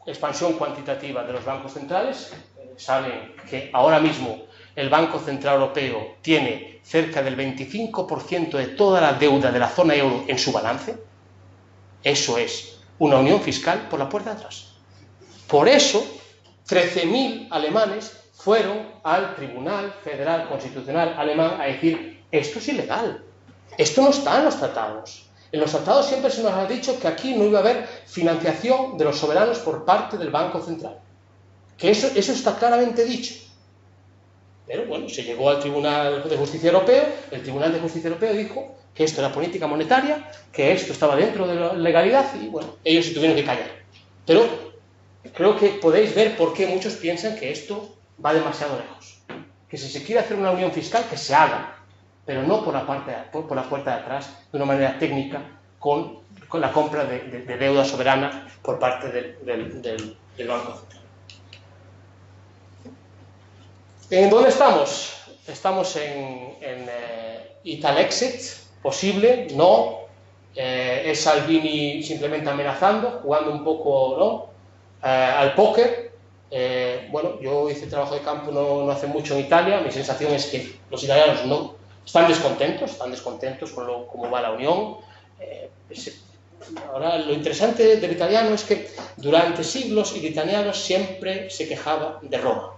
expansión cuantitativa de los bancos centrales. Saben que ahora mismo el Banco Central Europeo tiene cerca del 25% de toda la deuda de la zona euro en su balance. Eso es una unión fiscal por la puerta de atrás. Por eso, 13.000 alemanes fueron al Tribunal Federal Constitucional alemán a decir: esto es ilegal, esto no está en los tratados. En los tratados siempre se nos ha dicho que aquí no iba a haber financiación de los soberanos por parte del Banco Central. Que eso está claramente dicho. Pero bueno, se llegó al Tribunal de Justicia Europeo, el Tribunal de Justicia Europeo dijo que esto era política monetaria, que esto estaba dentro de la legalidad y bueno, ellos se tuvieron que callar. Pero creo que podéis ver por qué muchos piensan que esto va demasiado lejos. Que si se quiere hacer una unión fiscal, que se haga, pero no por la puerta de atrás, de una manera técnica, con la compra de deuda soberana por parte del Banco Central. ¿En dónde estamos? Estamos en Italexit, posible, no. Es Salvini simplemente amenazando, jugando un poco, ¿no?, al póker. Bueno, yo hice trabajo de campo no hace mucho en Italia. Mi sensación es que los italianos no están descontentos con cómo va la Unión. Ahora, lo interesante del italiano es que durante siglos el italiano siempre se quejaba de Roma.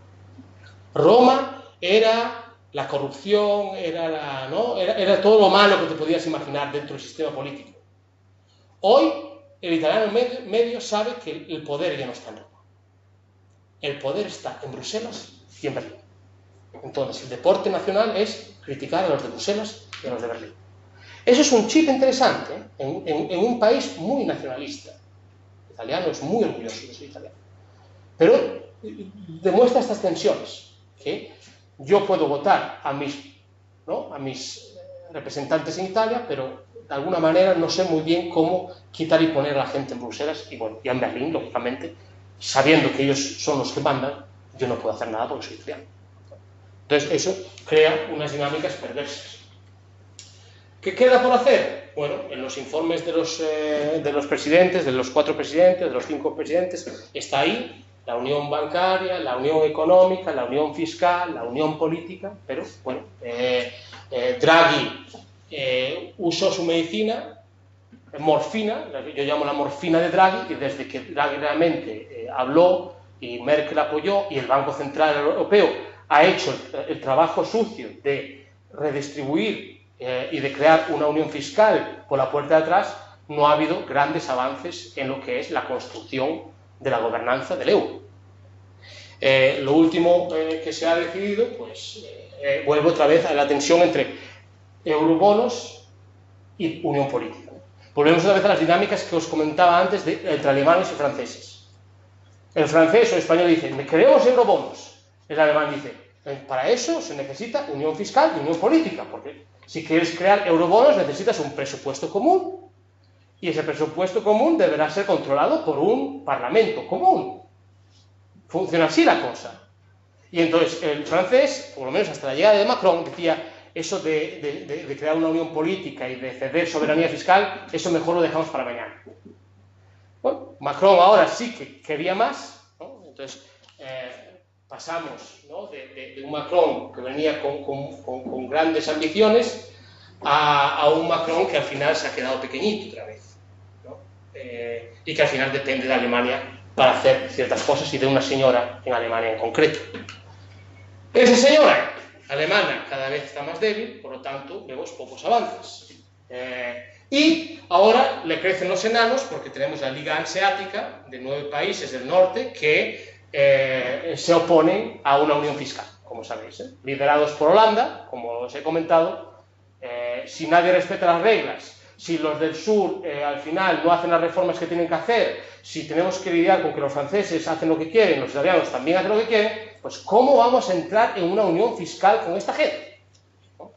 Roma era la corrupción, era todo lo malo que te podías imaginar dentro del sistema político. Hoy el italiano medio sabe que el poder ya no está en Roma. El poder está en Bruselas y en Berlín. Entonces, el deporte nacional es criticar a los de Bruselas y a los de Berlín. Eso es un chip interesante, ¿eh? en un país muy nacionalista. El italiano es muy orgulloso de ser italiano. Pero demuestra estas tensiones, que yo puedo votar a mis representantes en Italia, pero de alguna manera no sé muy bien cómo quitar y poner a la gente en Bruselas y en Berlín, lógicamente, sabiendo que ellos son los que mandan, yo no puedo hacer nada porque soy italiano. Entonces eso crea unas dinámicas perversas. ¿Qué queda por hacer? Bueno, en los informes de los presidentes, de los 4 presidentes, de los 5 presidentes, está ahí la unión bancaria, la unión económica, la unión fiscal, la unión política, pero bueno, Draghi usó su medicina, morfina, yo llamo la morfina de Draghi, y desde que Draghi realmente habló y Merkel apoyó y el Banco Central Europeo ha hecho el trabajo sucio de redistribuir y de crear una unión fiscal por la puerta de atrás, no ha habido grandes avances en lo que es la construcción de la gobernanza del euro. Lo último que se ha decidido, pues vuelve otra vez a la tensión entre eurobonos y unión política. Volvemos otra vez a las dinámicas que os comentaba antes entre alemanes y franceses. El francés o el español dice: queremos eurobonos. El alemán dice: para eso se necesita unión fiscal y unión política, porque si quieres crear eurobonos necesitas un presupuesto común, y ese presupuesto común deberá ser controlado por un parlamento común. Funciona así la cosa. Y entonces el francés, por lo menos hasta la llegada de Macron, decía: eso de crear una unión política y de ceder soberanía fiscal, eso mejor lo dejamos para mañana. Bueno, Macron ahora sí que quería más, ¿no? Entonces pasamos, ¿no?, de un Macron que venía con grandes ambiciones a un Macron que al final se ha quedado pequeñito otra vez, ¿no? Y que al final depende de Alemania para hacer ciertas cosas y de una señora en Alemania en concreto. Esa señora alemana cada vez está más débil, por lo tanto vemos pocos avances. Y ahora le crecen los enanos porque tenemos la Liga Hanseática de 9 países del norte que se oponen a una unión fiscal, como sabéis, liderados por Holanda, como os he comentado. Si nadie respeta las reglas, si los del sur al final no hacen las reformas que tienen que hacer, si tenemos que lidiar con que los franceses hacen lo que quieren, los italianos también hacen lo que quieren, pues ¿cómo vamos a entrar en una unión fiscal con esta gente? ¿No?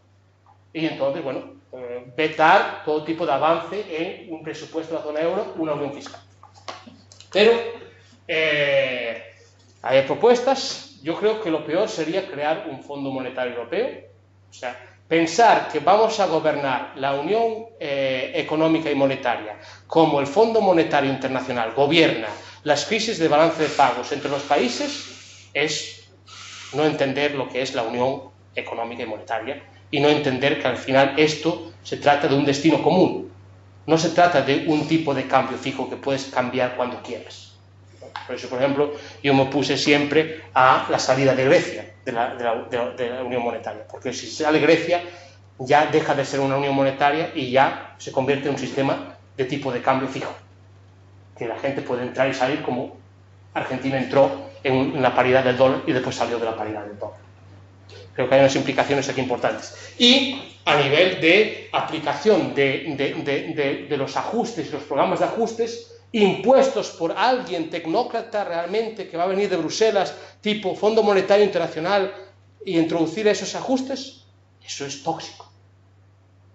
y entonces, bueno, vetar todo tipo de avance en un presupuesto de la zona euro, una unión fiscal. Pero hay propuestas. Yo creo que lo peor sería crear un Fondo Monetario Europeo, o sea, pensar que vamos a gobernar la Unión Económica y Monetaria como el Fondo Monetario Internacional gobierna las crisis de balance de pagos entre los países es no entender lo que es la Unión Económica y Monetaria y no entender que al final esto se trata de un destino común. No se trata de un tipo de cambio fijo que puedes cambiar cuando quieras. Por eso, por ejemplo, yo me opuse siempre a la salida de Grecia de la Unión Monetaria, porque si sale Grecia ya deja de ser una unión monetaria y ya se convierte en un sistema de tipo de cambio fijo, que la gente puede entrar y salir como Argentina entró en la paridad del dólar y después salió de la paridad del dólar. Creo que hay unas implicaciones aquí importantes. Y a nivel de aplicación de los ajustes, los programas de ajustes, impuestos por alguien tecnócrata realmente que va a venir de Bruselas, tipo Fondo Monetario Internacional, y introducir esos ajustes, eso es tóxico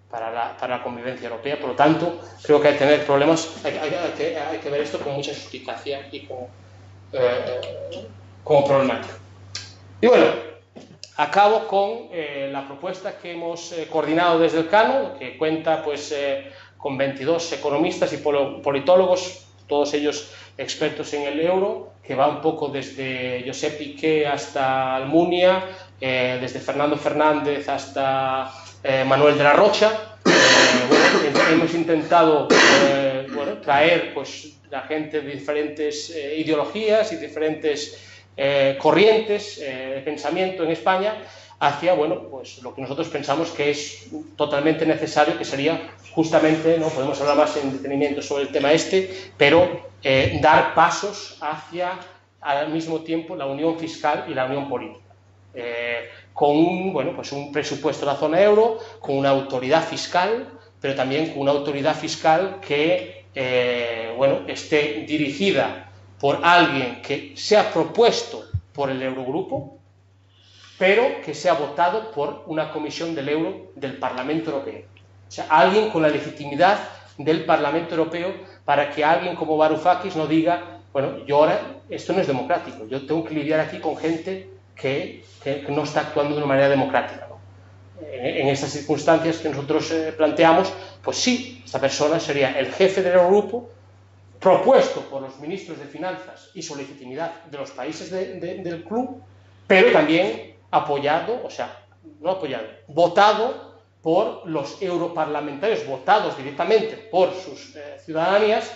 para la convivencia europea. Por lo tanto, creo que hay que tener problemas, hay que ver esto con mucha suspicacia y como problemática. Y bueno, acabo con la propuesta que hemos coordinado desde el CANO, que cuenta pues, con 22 economistas y politólogos, todos ellos expertos en el euro, que va un poco desde Josep Piqué hasta Almunia, desde Fernando Fernández hasta Manuel de la Rocha. Bueno, hemos intentado traer pues, la gente de diferentes ideologías y diferentes corrientes de pensamiento en España hacia pues, lo que nosotros pensamos que es totalmente necesario, que sería justamente, no podemos hablar más en detenimiento sobre el tema pero dar pasos hacia al mismo tiempo la unión fiscal y la unión política. Con un presupuesto de la zona euro, con una autoridad fiscal, pero también con una autoridad fiscal que esté dirigida por alguien que sea propuesto por el Eurogrupo, pero que sea votado por una comisión del euro del Parlamento Europeo. O sea, alguien con la legitimidad del Parlamento Europeo para que alguien como Varoufakis no diga, bueno, yo ahora, esto no es democrático, yo tengo que lidiar aquí con gente que no está actuando de una manera democrática, ¿no? En estas circunstancias que nosotros planteamos, pues sí, esta persona sería el jefe del Eurogrupo, propuesto por los ministros de Finanzas y su legitimidad de los países del club, pero también votado por los europarlamentarios, votados directamente por sus ciudadanías,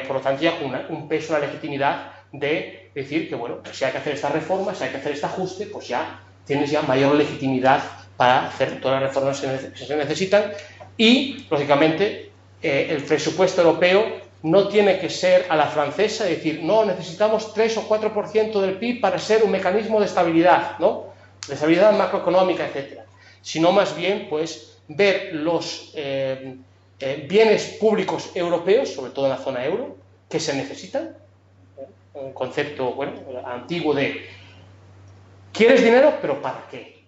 por lo tanto ya con un peso, una legitimidad de decir que, bueno, si hay que hacer esta reforma, si hay que hacer este ajuste, pues ya tienes ya mayor legitimidad para hacer todas las reformas que se necesitan. Y, lógicamente, el presupuesto europeo no tiene que ser a la francesa, es decir, no, necesitamos 3 o 4% del PIB para ser un mecanismo de estabilidad, ¿no? De estabilidad macroeconómica, etcétera. Sino más bien, pues, ver los bienes públicos europeos, sobre todo en la zona euro, que se necesitan. Un concepto, antiguo de ¿quieres dinero? ¿Pero para qué?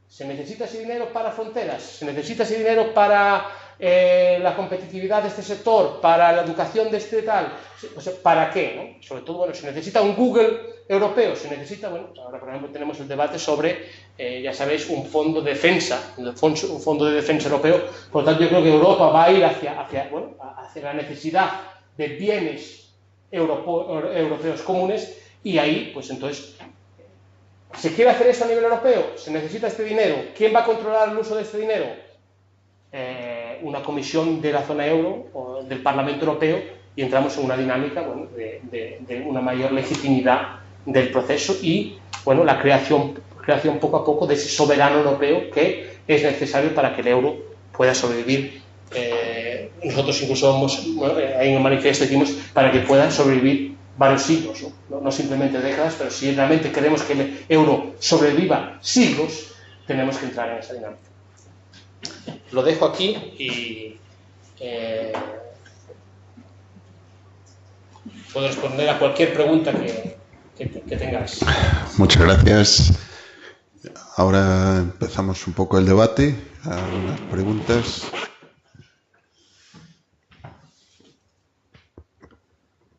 ¿Se necesita ese dinero para fronteras? ¿Se necesita ese dinero para la competitividad de este sector? ¿Para la educación de este tal? O sea, ¿para qué? ¿No? Sobre todo, se necesita un Google europeo, se necesita, ahora por ejemplo tenemos el debate sobre, ya sabéis, un fondo de defensa, un fondo de defensa europeo. Por lo tanto, yo creo que Europa va a ir hacia la necesidad de bienes europeos comunes, y ahí, pues entonces, ¿se quiere hacer eso a nivel europeo? ¿Se necesita este dinero? ¿Quién va a controlar el uso de este dinero? Una comisión de la zona euro o del Parlamento Europeo, y entramos en una dinámica de una mayor legitimidad del proceso y la creación poco a poco de ese soberano europeo que es necesario para que el euro pueda sobrevivir. Nosotros incluso en el manifiesto decimos para que pueda sobrevivir varios siglos, no simplemente décadas, pero si realmente queremos que el euro sobreviva siglos, tenemos que entrar en esa dinámica. Lo dejo aquí y puedo responder a cualquier pregunta que tengáis. Muchas gracias. Ahora empezamos un poco el debate, algunas preguntas.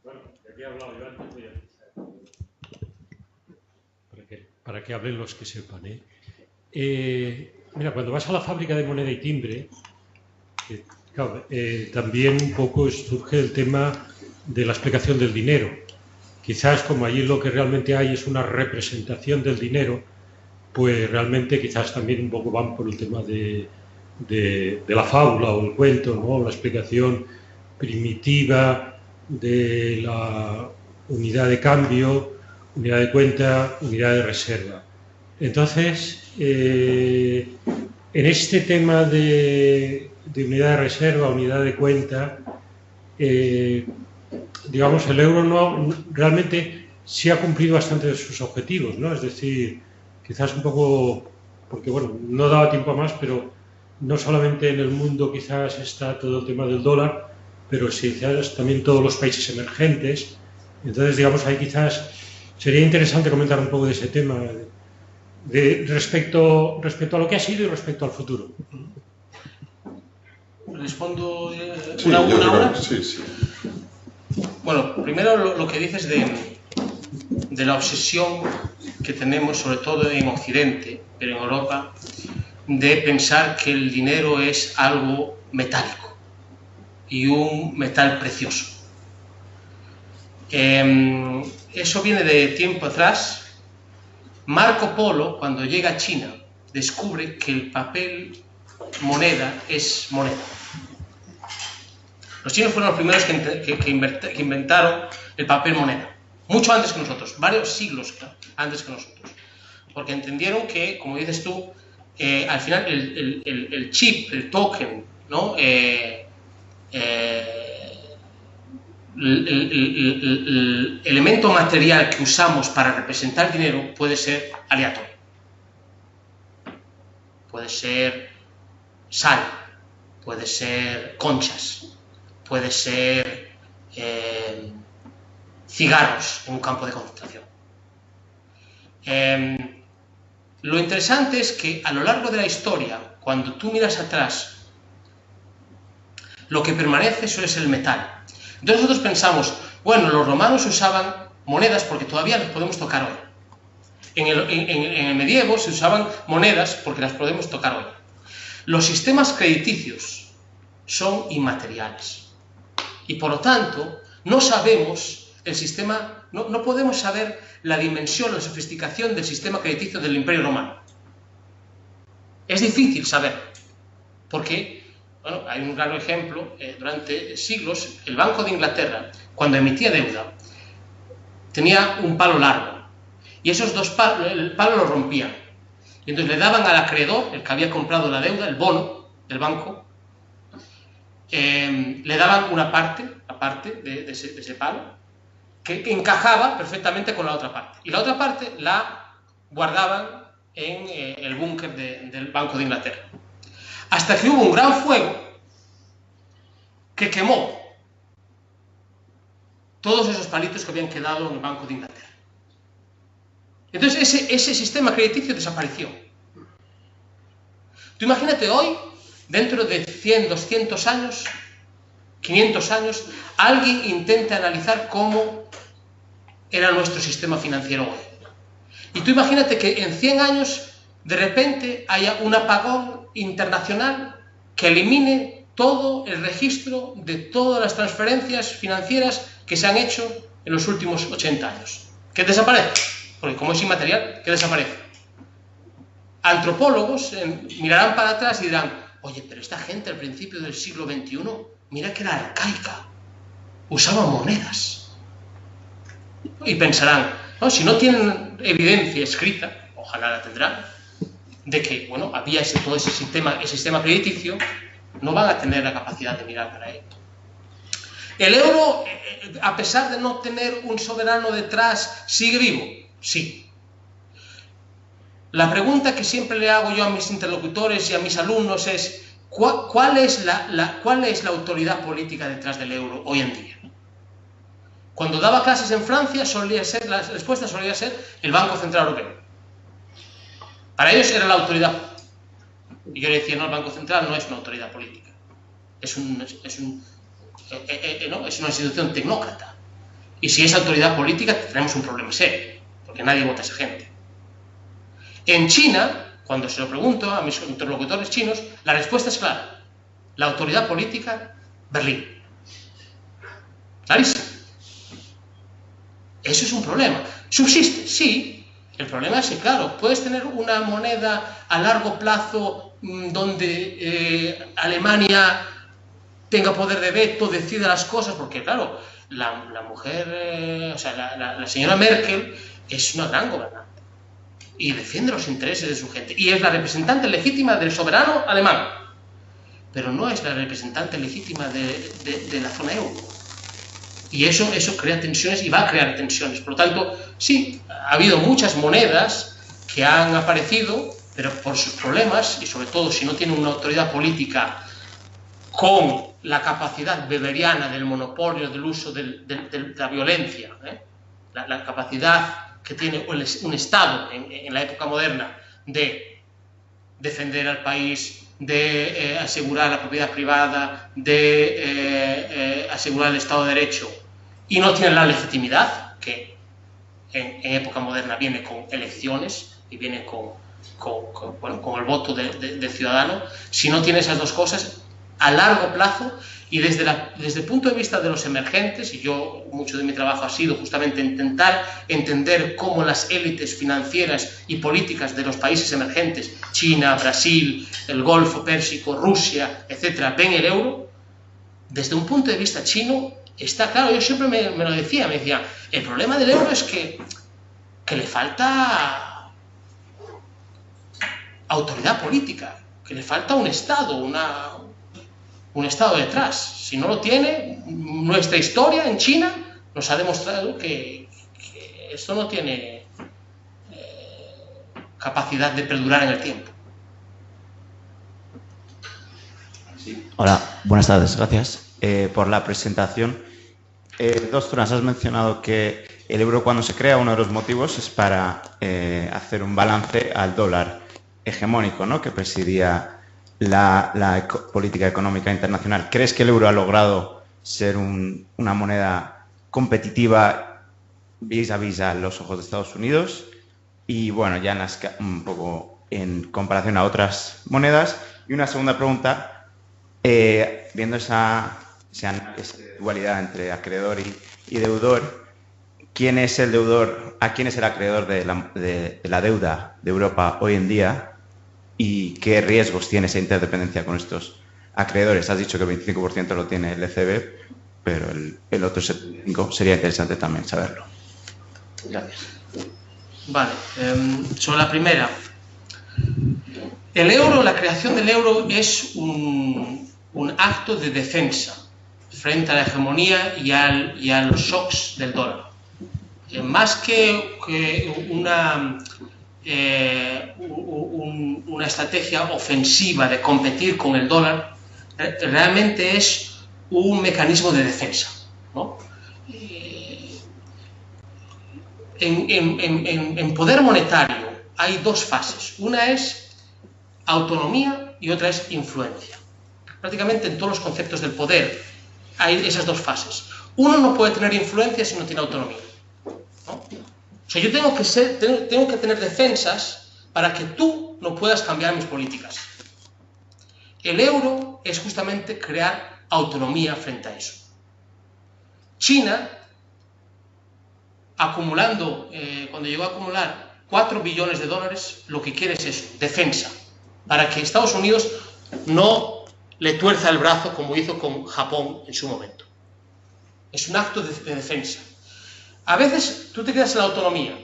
Bueno, ya que he hablado yo antes, voy a empezar. Para que hablen los que sepan, mira, cuando vas a la fábrica de moneda y timbre, claro, también un poco surge el tema de la explicación del dinero. Quizás como allí lo que realmente hay es una representación del dinero, pues realmente quizás también un poco van por el tema de la fábula o el cuento, ¿no? La explicación primitiva de la unidad de cambio, unidad de cuenta, unidad de reserva. Entonces, en este tema de unidad de reserva, unidad de cuenta, digamos, el euro realmente sí ha cumplido bastante de sus objetivos, ¿no? Es decir, quizás un poco, porque bueno, no daba tiempo a más, pero no solamente en el mundo quizás está todo el tema del dólar, pero sí quizás también todos los países emergentes. Entonces, digamos, ahí quizás sería interesante comentar un poco de ese tema, respecto a lo que ha sido y respecto al futuro. ¿Respondo Sí, una yo creo, hora? sí. Bueno, primero lo que dices de la obsesión que tenemos, sobre todo en Occidente, pero en Europa, de pensar que el dinero es algo metálico y un metal precioso. Eso viene de tiempo atrás. Marco Polo, cuando llega a China, descubre que el papel moneda es moneda. Los chinos fueron los primeros que inventaron el papel moneda, mucho antes que nosotros, varios siglos antes que nosotros, porque entendieron que, como dices tú, al final el chip, el token, ¿no? El elemento material que usamos para representar dinero puede ser aleatorio. Puede ser sal, puede ser conchas, puede ser cigarros en un campo de concentración. Lo interesante es que a lo largo de la historia, cuando tú miras atrás, lo que permanece suele ser el metal. Entonces nosotros pensamos, bueno, los romanos usaban monedas porque todavía las podemos tocar hoy. En el medievo se usaban monedas porque las podemos tocar hoy. Los sistemas crediticios son inmateriales y por lo tanto no sabemos el sistema, no podemos saber la dimensión, la sofisticación del sistema crediticio del Imperio Romano. Es difícil saber, porque bueno, hay un claro ejemplo, durante siglos el Banco de Inglaterra, cuando emitía deuda, tenía un palo largo y esos dos palos, el palo lo rompían y entonces le daban al acreedor, el que había comprado la deuda, el bono del banco, le daban una parte, la parte de ese palo, que encajaba perfectamente con la otra parte. Y la otra parte la guardaban en el búnker del Banco de Inglaterra. Hasta que hubo un gran fuego que quemó todos esos palitos que habían quedado en el Banco de Inglaterra. Entonces ese sistema crediticio desapareció. Tú imagínate hoy, dentro de 100, 200 años, 500 años, alguien intente analizar cómo era nuestro sistema financiero hoy. Y tú imagínate que en 100 años, de repente, haya un apagón internacional que elimine todo el registro de todas las transferencias financieras que se han hecho en los últimos 80 años. ¿Qué desaparece? Porque como es inmaterial, ¿qué desaparece? Antropólogos mirarán para atrás y dirán, oye, pero esta gente al principio del siglo XXI, mira que era arcaica, usaba monedas. Y pensarán, no, si no tienen evidencia escrita, ojalá la tendrán, de que, bueno, había todo ese sistema crediticio, no van a tener la capacidad de mirar para él. ¿El euro, a pesar de no tener un soberano detrás, sigue vivo? Sí. La pregunta que siempre le hago yo a mis interlocutores y a mis alumnos es, ¿cuál es la autoridad política detrás del euro hoy en día? Cuando daba clases en Francia, la respuesta solía ser el Banco Central Europeo. Para ellos era la autoridad. Y yo le decía, no, el Banco Central no es una autoridad política. Es una institución tecnócrata. Y si es autoridad política, tendremos un problema serio, porque nadie vota a esa gente. En China, cuando se lo pregunto a mis interlocutores chinos, la respuesta es clara. La autoridad política, Berlín. Clarísimo. Eso es un problema. ¿Subsiste? Sí. El problema es que, claro, puedes tener una moneda a largo plazo donde Alemania tenga poder de veto, decida las cosas, porque, claro, la mujer, la señora Merkel es una gran gobernante y defiende los intereses de su gente y es la representante legítima del soberano alemán, pero no es la representante legítima de la zona euro. Y eso crea tensiones y va a crear tensiones. Por lo tanto, sí, ha habido muchas monedas que han aparecido, pero por sus problemas, y sobre todo si no tienen una autoridad política con la capacidad weberiana del monopolio, del uso de la violencia, la capacidad que tiene un Estado en la época moderna de defender al país, de asegurar la propiedad privada, de asegurar el Estado de Derecho, y no tienen la legitimidad, que en época moderna viene con elecciones y viene con el voto del ciudadano. Si no tiene esas dos cosas, a largo plazo, y desde el punto de vista de los emergentes, y yo mucho de mi trabajo ha sido justamente intentar entender cómo las élites financieras y políticas de los países emergentes, China, Brasil, el Golfo Pérsico, Rusia, etcétera, ven el euro, desde un punto de vista chino, está claro. Yo siempre me lo decía, el problema del euro es que le falta autoridad política, que le falta un Estado, un Estado detrás. Si no lo tiene, nuestra historia en China nos ha demostrado que esto no tiene capacidad de perdurar en el tiempo. Sí. Hola, buenas tardes, gracias por la presentación. Dos zonas, has mencionado que el euro, cuando se crea, uno de los motivos es para hacer un balance al dólar hegemónico, ¿no?, que presidía la política económica internacional. ¿Crees que el euro ha logrado ser una moneda competitiva vis a vis a los ojos de Estados Unidos? Y bueno, ya un poco en comparación a otras monedas. Y una segunda pregunta, viendo esa dualidad entre acreedor y deudor, ¿quién es el deudor? ¿A quién es el acreedor de la deuda de Europa hoy en día? ¿Y qué riesgos tiene esa interdependencia con estos acreedores? Has dicho que el 25% lo tiene el ECB, pero el otro 75% sería interesante también saberlo. Gracias. Vale, sobre la primera. El euro, la creación del euro es un acto de defensa frente a la hegemonía y a los shocks del dólar. Más que una estrategia ofensiva de competir con el dólar, realmente es un mecanismo de defensa, ¿no? En poder monetario hay dos fases. Una es autonomía y otra es influencia. Prácticamente en todos los conceptos del poder hay esas dos fases. Uno no puede tener influencia si no tiene autonomía, ¿no? O sea, yo tengo que tener defensas para que tú no puedas cambiar mis políticas. El euro es justamente crear autonomía frente a eso. China, cuando llegó a acumular 4 billones de dólares, lo que quiere es eso, defensa, para que Estados Unidos no le tuerza el brazo como hizo con Japón en su momento. Es un acto de defensa. A veces tú te quedas en la autonomía.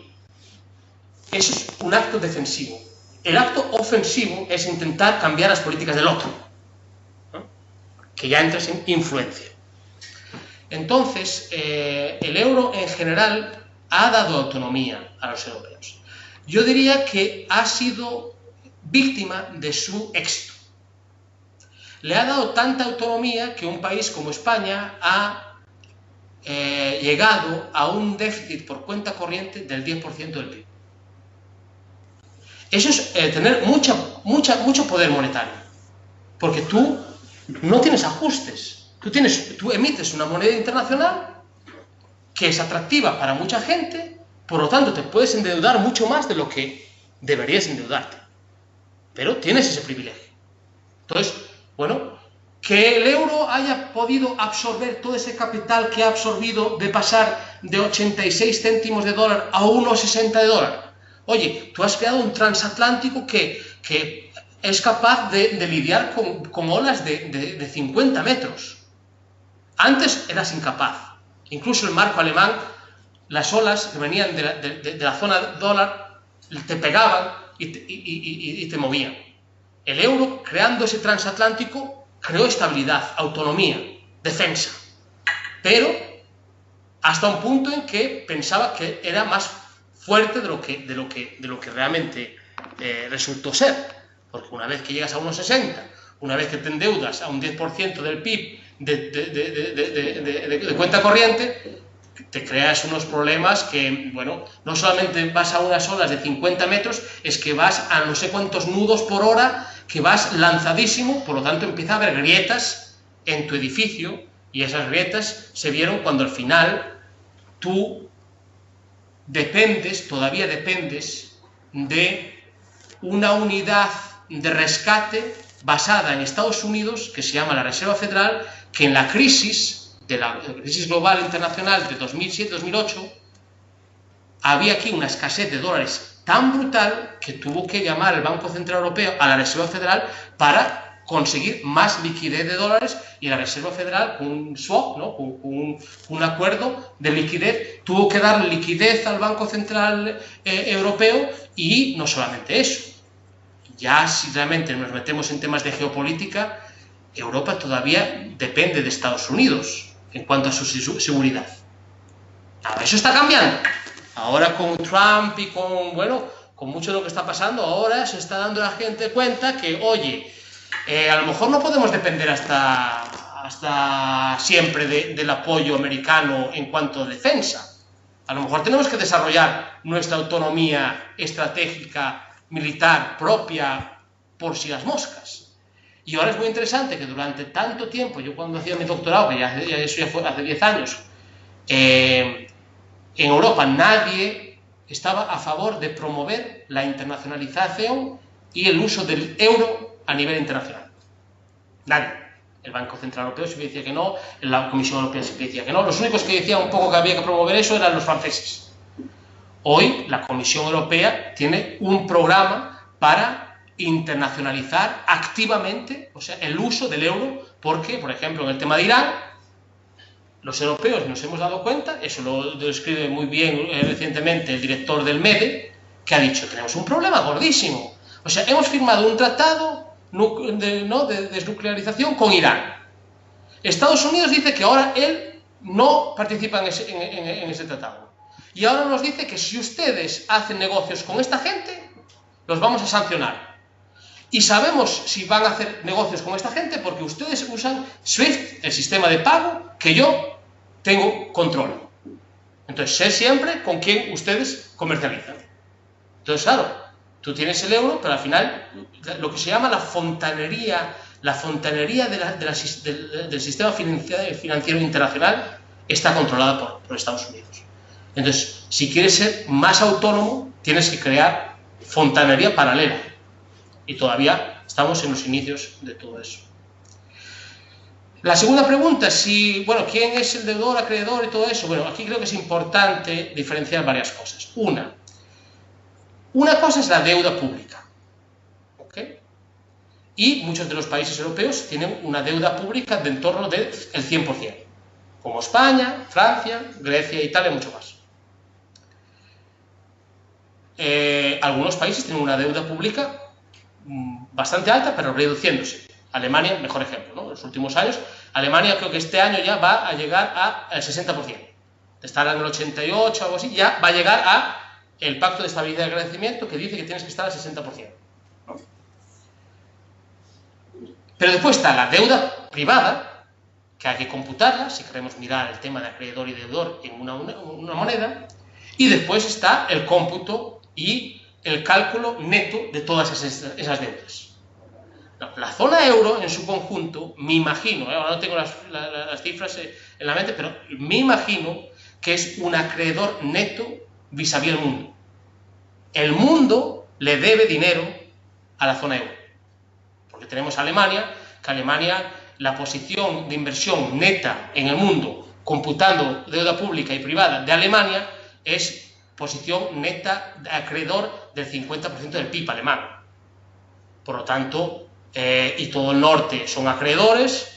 Eso es un acto defensivo. El acto ofensivo es intentar cambiar las políticas del otro, ¿no?, que ya entras en influencia. Entonces, el euro en general ha dado autonomía a los europeos. Yo diría que ha sido víctima de su éxito. Le ha dado tanta autonomía que un país como España ha llegado a un déficit por cuenta corriente del 10% del PIB. Eso es tener mucho poder monetario, porque tú no tienes ajustes. Tú emites una moneda internacional que es atractiva para mucha gente, por lo tanto te puedes endeudar mucho más de lo que deberías endeudarte, pero tienes ese privilegio. Entonces, bueno, que el euro haya podido absorber todo ese capital que ha absorbido de pasar de 86 céntimos de dólar a 1,60 de dólar. Oye, tú has creado un transatlántico que es capaz de lidiar con olas de 50 metros. Antes eras incapaz. Incluso el marco alemán, las olas que venían de la zona dólar te pegaban y te movían. El euro, creando ese transatlántico, creó estabilidad, autonomía, defensa. Pero hasta un punto en que pensaba que era más fuerte de lo que realmente resultó ser. Porque una vez que llegas a 1,60, una vez que te endeudas a un 10% del PIB de cuenta corriente, te creas unos problemas que, bueno, no solamente vas a unas olas de 50 metros, es que vas a no sé cuántos nudos por hora, que vas lanzadísimo, por lo tanto empieza a haber grietas en tu edificio, y esas grietas se vieron cuando al final tú todavía dependes de una unidad de rescate basada en Estados Unidos, que se llama la Reserva Federal, que en la crisis global internacional de 2007-2008, había aquí una escasez de dólares tan brutal que tuvo que llamar el Banco Central Europeo a la Reserva Federal para conseguir más liquidez de dólares, y la Reserva Federal, con un swap, ¿no? con un acuerdo de liquidez, tuvo que darle liquidez al Banco Central Europeo. Y no solamente eso, ya si realmente nos metemos en temas de geopolítica, Europa todavía depende de Estados Unidos en cuanto a su seguridad. Ahora, eso está cambiando. Ahora con Trump y con mucho de lo que está pasando, ahora se está dando la gente cuenta que, oye, a lo mejor no podemos depender hasta siempre del apoyo americano en cuanto a defensa. A lo mejor tenemos que desarrollar nuestra autonomía estratégica militar propia por si las moscas. Y ahora es muy interesante que durante tanto tiempo, yo cuando hacía mi doctorado, que eso ya fue hace 10 años, en Europa nadie estaba a favor de promover la internacionalización y el uso del euro a nivel internacional. Nadie. El Banco Central Europeo siempre decía que no, la Comisión Europea siempre decía que no. Los únicos que decían un poco que había que promover eso eran los franceses. Hoy la Comisión Europea tiene un programa para internacionalizar activamente, o sea, el uso del euro, porque, por ejemplo, en el tema de Irán, los europeos nos hemos dado cuenta, eso lo describe muy bien recientemente el director del MEDE, que ha dicho, tenemos un problema gordísimo. O sea, hemos firmado un tratado de desnuclearización con Irán. Estados Unidos dice que ahora él no participa en ese tratado. Y ahora nos dice que si ustedes hacen negocios con esta gente, los vamos a sancionar. Y sabemos si van a hacer negocios con esta gente porque ustedes usan SWIFT, el sistema de pago, que yo tengo control. Entonces, sé siempre con quién ustedes comercializan. Entonces, claro, tú tienes el euro, pero al final, lo que se llama la fontanería del sistema financiero internacional está controlada por Estados Unidos. Entonces, si quieres ser más autónomo, tienes que crear fontanería paralela. Y todavía estamos en los inicios de todo eso. La segunda pregunta, ¿quién es el deudor, acreedor y todo eso? Bueno, aquí creo que es importante diferenciar varias cosas. Una cosa es la deuda pública, ¿ok? Y muchos de los países europeos tienen una deuda pública de en torno del 100%, como España, Francia, Grecia, Italia, mucho más. Algunos países tienen una deuda pública bastante alta, pero reduciéndose. Alemania, mejor ejemplo, ¿no? En los últimos años, Alemania creo que este año ya va a llegar al 60%. De estar en el 88, algo así, ya va a llegar a el Pacto de Estabilidad y Crecimiento, que dice que tienes que estar al 60%. ¿No? Pero después está la deuda privada, que hay que computarla, si queremos mirar el tema de acreedor y deudor en una moneda, y después está el cómputo y el cálculo neto de todas esas deudas. La zona euro en su conjunto, me imagino, ahora no tengo las cifras en la mente, pero me imagino que es un acreedor neto vis-à-vis el mundo. El mundo le debe dinero a la zona euro, porque tenemos a Alemania, que Alemania, la posición de inversión neta en el mundo, computando deuda pública y privada de Alemania, es posición neta de acreedor del 50% del PIB alemán. Por lo tanto, y todo el norte son acreedores.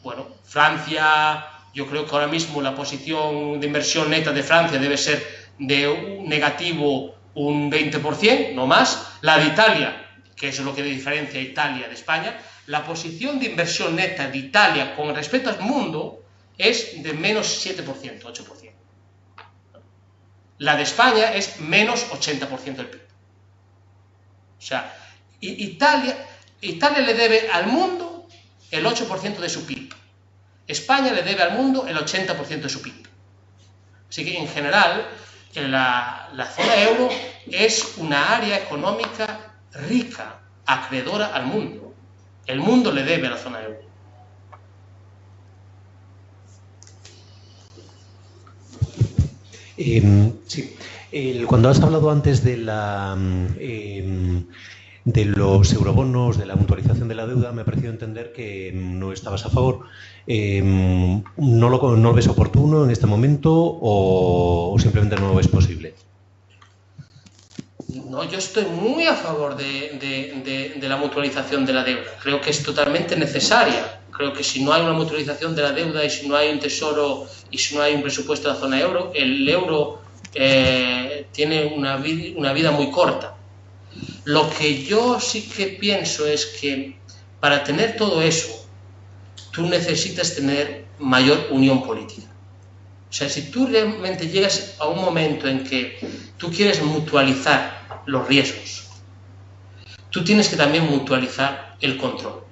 Bueno, Francia, yo creo que ahora mismo la posición de inversión neta de Francia debe ser de un negativo un 20%, no más. La de Italia, que eso es lo que diferencia a Italia de España, la posición de inversión neta de Italia con respecto al mundo es de menos 7%, 8%. La de España es menos 80% del PIB. O sea, Italia le debe al mundo el 8% de su PIB. España le debe al mundo el 80% de su PIB. Así que, en general, la zona euro es una área económica rica, acreedora al mundo. El mundo le debe a la zona euro. Sí. Cuando has hablado antes de los eurobonos, de la mutualización de la deuda, me ha parecido entender que no estabas a favor. ¿No lo ves oportuno en este momento o simplemente no lo ves posible? No, yo estoy muy a favor de la mutualización de la deuda. Creo que es totalmente necesaria. Creo que si no hay una mutualización de la deuda y si no hay un tesoro y si no hay un presupuesto de la zona euro, el euro tiene una vida muy corta. Lo que yo sí que pienso es que para tener todo eso, tú necesitas tener mayor unión política. O sea, si tú realmente llegas a un momento en que tú quieres mutualizar los riesgos, tú tienes que también mutualizar el control.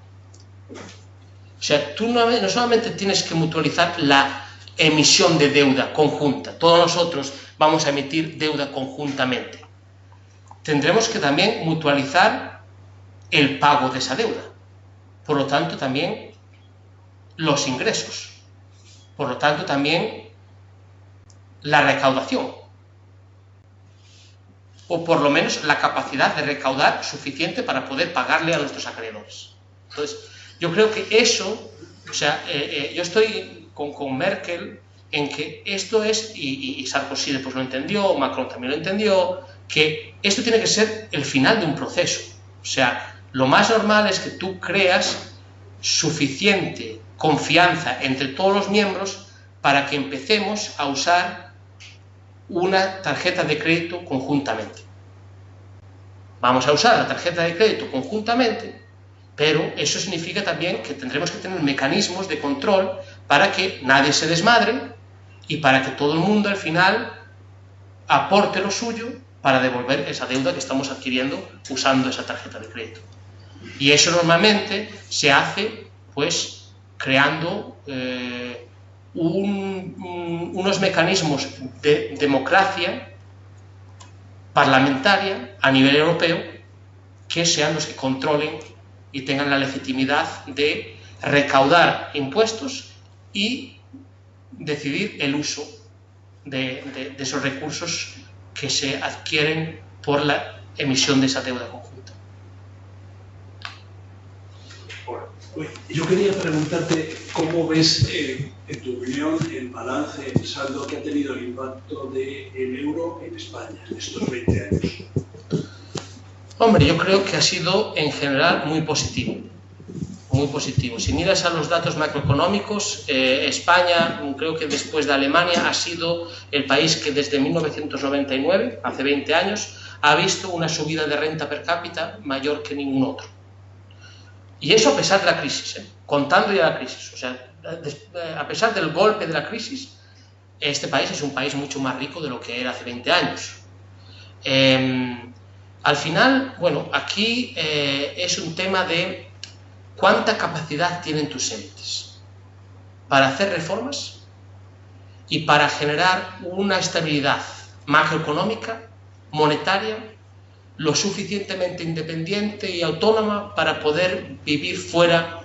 O sea, tú no solamente tienes que mutualizar la emisión de deuda conjunta, todos nosotros vamos a emitir deuda conjuntamente. Tendremos que también mutualizar el pago de esa deuda. Por lo tanto, también los ingresos. Por lo tanto, también la recaudación. O por lo menos la capacidad de recaudar suficiente para poder pagarle a nuestros acreedores. Entonces, yo creo que eso, o sea, yo estoy con Merkel en que esto es, y Sarkozy después lo entendió, Macron también lo entendió, que esto tiene que ser el final de un proceso. O sea, lo más normal es que tú creas suficiente confianza entre todos los miembros para que empecemos a usar una tarjeta de crédito conjuntamente. Vamos a usar la tarjeta de crédito conjuntamente, pero eso significa también que tendremos que tener mecanismos de control para que nadie se desmadre y para que todo el mundo al final aporte lo suyo para devolver esa deuda que estamos adquiriendo usando esa tarjeta de crédito. Y eso normalmente se hace pues creando unos mecanismos de democracia parlamentaria a nivel europeo que sean los que controlen y tengan la legitimidad de recaudar impuestos y decidir el uso de esos recursos que se adquieren por la emisión de esa deuda conjunta. Yo quería preguntarte cómo ves, en tu opinión, el balance, el saldo que ha tenido el impacto del euro en España en estos 20 años. Hombre, yo creo que ha sido en general muy positivo. Muy positivo. Si miras a los datos macroeconómicos, España, creo que después de Alemania, ha sido el país que desde 1999, hace 20 años, ha visto una subida de renta per cápita mayor que ningún otro. Y eso a pesar de la crisis, contando ya la crisis. O sea, a pesar del golpe de la crisis, este país es un país mucho más rico de lo que era hace 20 años. Al final, bueno, aquí es un tema de cuánta capacidad tienen tus élites para hacer reformas y para generar una estabilidad macroeconómica, monetaria, lo suficientemente independiente y autónoma para poder vivir fuera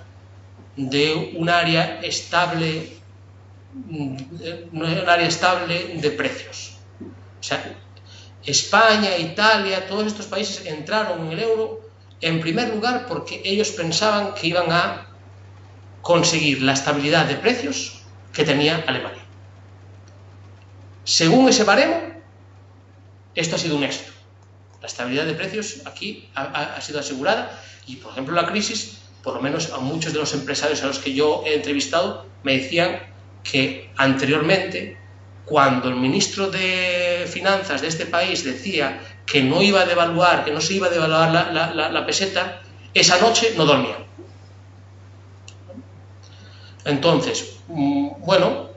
de un área estable, de precios. O sea, España, Italia, todos estos países entraron en el euro en primer lugar porque ellos pensaban que iban a conseguir la estabilidad de precios que tenía Alemania. Según ese baremo, esto ha sido un éxito. La estabilidad de precios aquí ha sido asegurada y, por ejemplo, la crisis, por lo menos a muchos de los empresarios a los que yo he entrevistado, me decían que anteriormente, cuando el ministro de Finanzas de este país decía que no iba a devaluar, que no se iba a devaluar la peseta, esa noche no dormían. Entonces, bueno,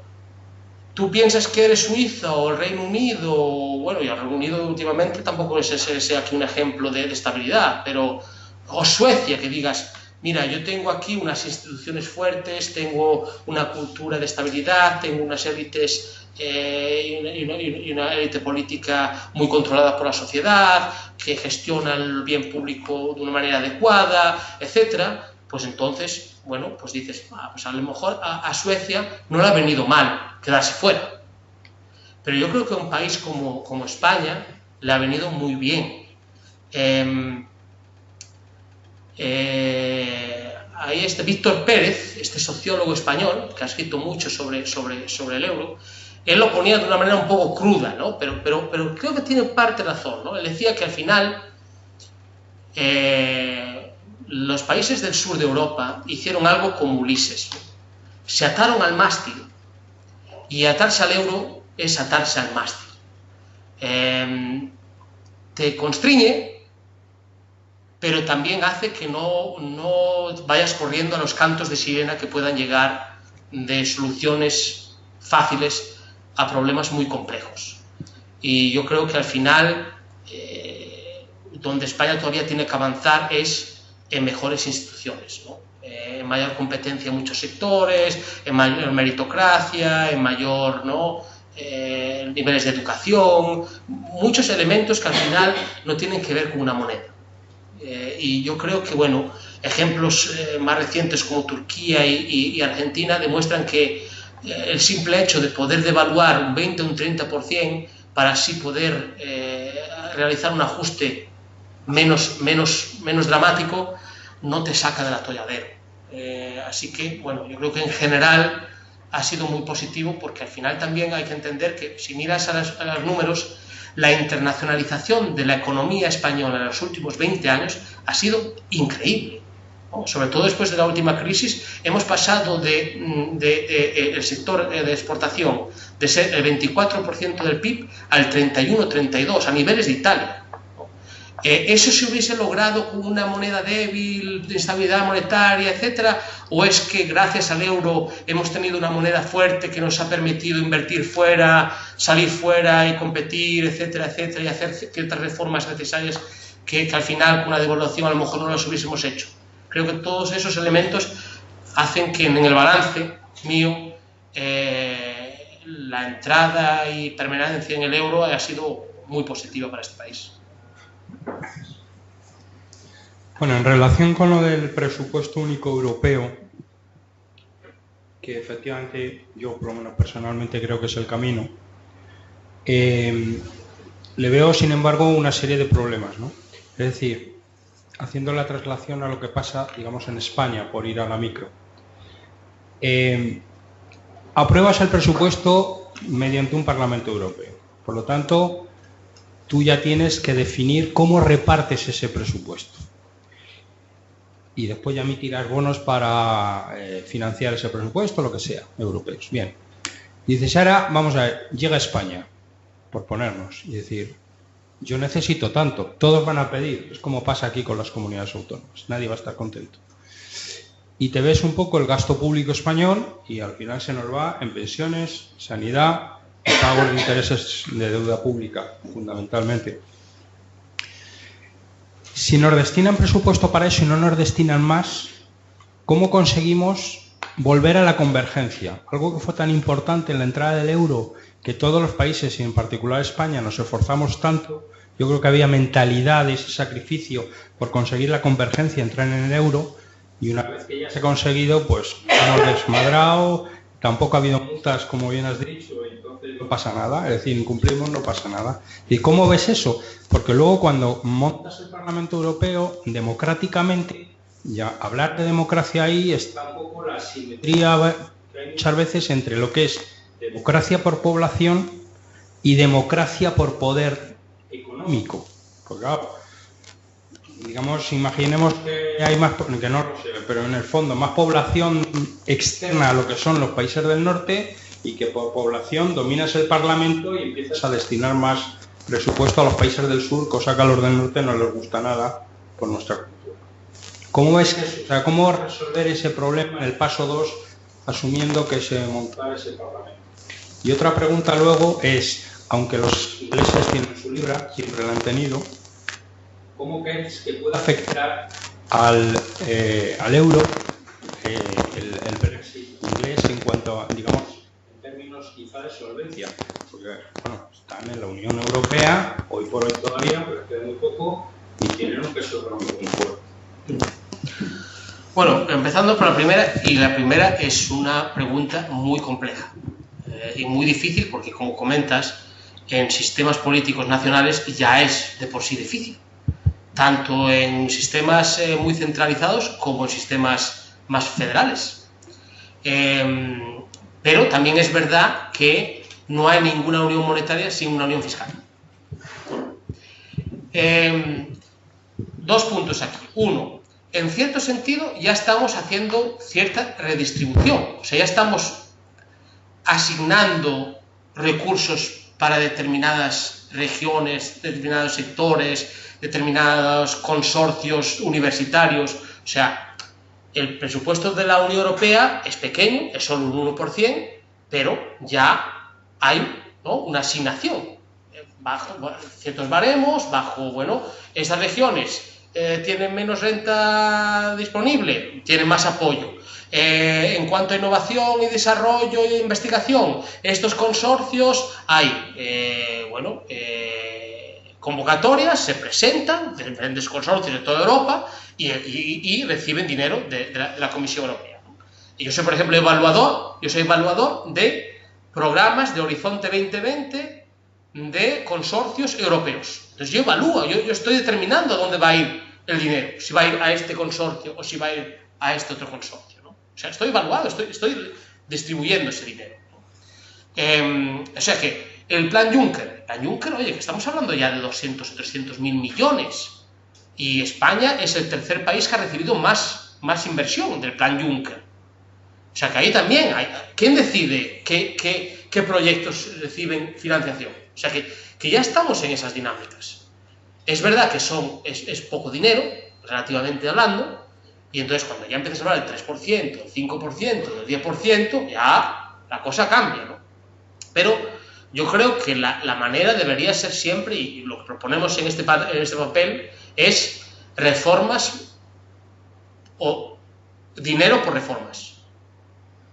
tú piensas que eres Suiza o el Reino Unido, bueno, y el Reino Unido últimamente tampoco es aquí un ejemplo de estabilidad, pero, o Suecia, que digas, mira, yo tengo aquí unas instituciones fuertes, tengo una cultura de estabilidad, tengo unas élites y una élite política muy controlada por la sociedad, que gestiona el bien público de una manera adecuada, etcétera. Pues entonces, bueno, pues dices, pues a lo mejor a Suecia no le ha venido mal quedarse fuera. Pero yo creo que a un país como España le ha venido muy bien. Ahí Víctor Pérez, este sociólogo español, que ha escrito mucho sobre el euro, él lo ponía de una manera un poco cruda, ¿no? Pero creo que tiene parte de razón, ¿no? Él decía que al final los países del sur de Europa hicieron algo como Ulises, ¿no? Se ataron al mástil, y atarse al euro es atarse al mástil. Te constriñe, pero también hace que no vayas corriendo a los cantos de sirena que puedan llegar de soluciones fáciles a problemas muy complejos. Y yo creo que al final, donde España todavía tiene que avanzar es en mejores instituciones, ¿no? En mayor competencia en muchos sectores, en mayor meritocracia, en mayor, ¿no?, niveles de educación, muchos elementos que al final no tienen que ver con una moneda. Y yo creo que, bueno, ejemplos más recientes como Turquía y Argentina demuestran que el simple hecho de poder devaluar un 20 o un 30% para así poder realizar un ajuste menos dramático no te saca del atolladero. Así que, bueno, yo creo que en general ha sido muy positivo, porque al final también hay que entender que si miras a los números, la internacionalización de la economía española en los últimos 20 años ha sido increíble, ¿no? Sobre todo después de la última crisis, hemos pasado el sector de exportación de ser el 24% del PIB al 31-32%, a niveles de Italia. ¿Eso se hubiese logrado con una moneda débil, de instabilidad monetaria, etcétera? ¿O es que gracias al euro hemos tenido una moneda fuerte que nos ha permitido invertir fuera, salir fuera y competir, etcétera, etcétera, y hacer ciertas reformas necesarias que al final con una devaluación a lo mejor no las hubiésemos hecho? Creo que todos esos elementos hacen que en el balance mío la entrada y permanencia en el euro haya sido muy positiva para este país. Bueno, en relación con lo del presupuesto único europeo, que efectivamente yo por lo menos personalmente creo que es el camino, le veo sin embargo una serie de problemas, ¿no? Es decir, haciendo la traslación a lo que pasa, digamos, en España, por ir a la micro, apruebas el presupuesto mediante un Parlamento Europeo. Por lo tanto, tú ya tienes que definir cómo repartes ese presupuesto. Y después ya emitirás bonos para financiar ese presupuesto, lo que sea, europeos. Bien. Dices, ahora, vamos a ver, llega España, por ponernos, y decir, yo necesito tanto, todos van a pedir, es como pasa aquí con las comunidades autónomas, nadie va a estar contento. Y te ves un poco el gasto público español y al final se nos va en pensiones, sanidad, pagos de intereses de deuda pública, fundamentalmente. Si nos destinan presupuesto para eso y no nos destinan más, ¿cómo conseguimos volver a la convergencia? Algo que fue tan importante en la entrada del euro, que todos los países, y en particular España, nos esforzamos tanto Yo creo que había mentalidad de ese sacrificio por conseguir la convergencia, entrar en el euro, y una vez que ya se ha conseguido, pues hemos desmadrado, tampoco ha habido multas, como bien has dicho, y entonces no pasa nada, es decir, incumplimos, no pasa nada. ¿Y cómo ves eso? Porque luego cuando montas el Parlamento Europeo, democráticamente, ya hablar de democracia ahí está un poco la asimetría que hay muchas veces entre lo que es democracia por población y democracia por poder económico. Porque claro, digamos, imaginemos que hay más, que no lo sé, pero en el fondo más población externa a lo que son los países del norte, y que por población dominas el Parlamento y empiezas a destinar más presupuesto a los países del sur, cosa que a los del norte no les gusta nada por nuestra cultura. ¿Cómo es eso? O sea, ¿cómo resolver ese problema en el paso 2, asumiendo que se montará ese Parlamento? Y otra pregunta luego es, aunque los ingleses tienen su libra, siempre la han tenido, ¿cómo crees que puede afectar al euro el Brexit inglés en cuanto a, digamos, en términos quizá de solvencia? Porque, bueno, están en la Unión Europea, hoy por hoy todavía, pero queda muy poco, y tienen un peso económico muy fuerte. Bueno, empezando por la primera, y la primera es una pregunta muy compleja y muy difícil, porque como comentas, en sistemas políticos nacionales ya es de por sí difícil, tanto en sistemas muy centralizados como en sistemas más federales. Pero también es verdad que no hay ninguna unión monetaria sin una unión fiscal. Dos puntos aquí. Uno, en cierto sentido ya estamos haciendo cierta redistribución, o sea, ya estamos asignando recursos para determinadas regiones, determinados sectores, determinados consorcios universitarios. O sea, el presupuesto de la Unión Europea es pequeño, es solo un 1%, pero ya hay, ¿no?, una asignación bajo ciertos baremos, bajo, bueno, estas regiones tienen menos renta disponible, tienen más apoyo. En cuanto a innovación y desarrollo e investigación, estos consorcios hay, convocatorias, se presentan de diferentes consorcios de toda Europa y reciben dinero de la Comisión Europea. Y yo soy, por ejemplo, evaluador de programas de Horizonte 2020 de consorcios europeos. Entonces yo evalúo, yo estoy determinando a dónde va a ir el dinero, si va a ir a este consorcio o si va a ir a este otro consorcio, ¿no? O sea, estoy evaluado, estoy distribuyendo ese dinero, ¿no? O sea que el plan Juncker, oye, que estamos hablando ya de 200 o 300 mil millones, y España es el tercer país que ha recibido más inversión del plan Juncker. O sea que ahí también hay, ¿quién decide qué proyectos reciben financiación? O sea que ya estamos en esas dinámicas. Es verdad que es poco dinero, relativamente hablando, y entonces cuando ya empiezas a hablar del 3%, del 5%, del 10%, ya la cosa cambia, ¿no? Pero yo creo que la manera debería ser siempre, y lo que proponemos en este papel, es reformas o dinero por reformas.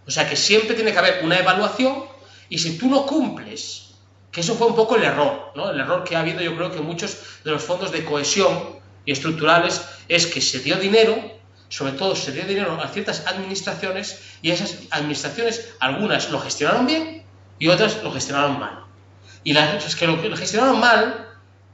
O sea que siempre tiene que haber una evaluación, y si tú no cumples, que eso fue un poco el error, ¿no? El error que ha habido, yo creo que muchos de los fondos de cohesión y estructurales, es que se dio dinero, sobre todo se dio dinero a ciertas administraciones, y esas administraciones, algunas lo gestionaron bien y otras lo gestionaron mal. Y las que lo gestionaron mal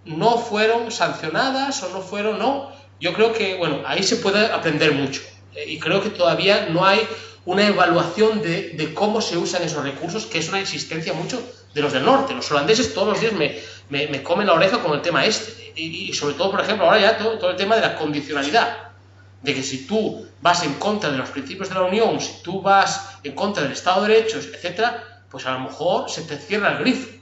no fueron sancionadas o no fueron, no. Yo creo que, bueno, ahí se puede aprender mucho, y creo que todavía no hay una evaluación de cómo se usan esos recursos, que es una insistencia mucho de los del norte. Los holandeses todos los días me comen la oreja con el tema este, y sobre todo, por ejemplo, ahora ya todo el tema de la condicionalidad, de que si tú vas en contra de los principios de la Unión, si tú vas en contra del Estado de Derechos, etcétera, pues a lo mejor se te cierra el grifo,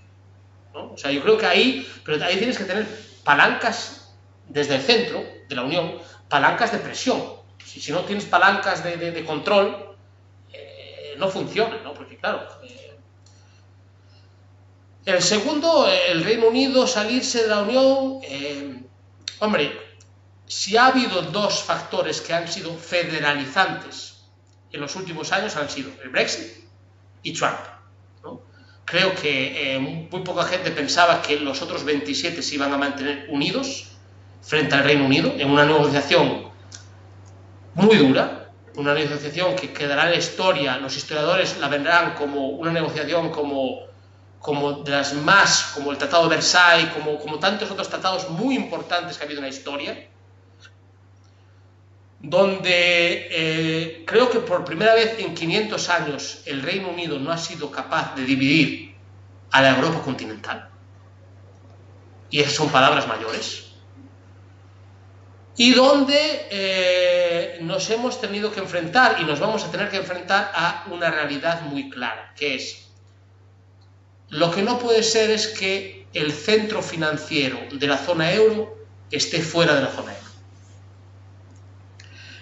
¿no? O sea, yo creo que ahí tienes que tener palancas desde el centro de la Unión, palancas de presión. Si no tienes palancas de control, no funciona, ¿no? Porque claro, el segundo, el Reino Unido salirse de la Unión, hombre, si ha habido dos factores que han sido federalizantes en los últimos años, han sido el Brexit y Trump, ¿no? Creo que muy poca gente pensaba que los otros 27 se iban a mantener unidos frente al Reino Unido en una negociación muy dura, una negociación que quedará en la historia. Los historiadores la vendrán como una negociación como de las más, como el Tratado de Versailles, como tantos otros tratados muy importantes que ha habido en la historia, donde creo que por primera vez en 500 años el Reino Unido no ha sido capaz de dividir a la Europa continental, y esas son palabras mayores, y donde nos hemos tenido que enfrentar, y nos vamos a tener que enfrentar a una realidad muy clara, que es: lo que no puede ser es que el centro financiero de la zona euro esté fuera de la zona euro.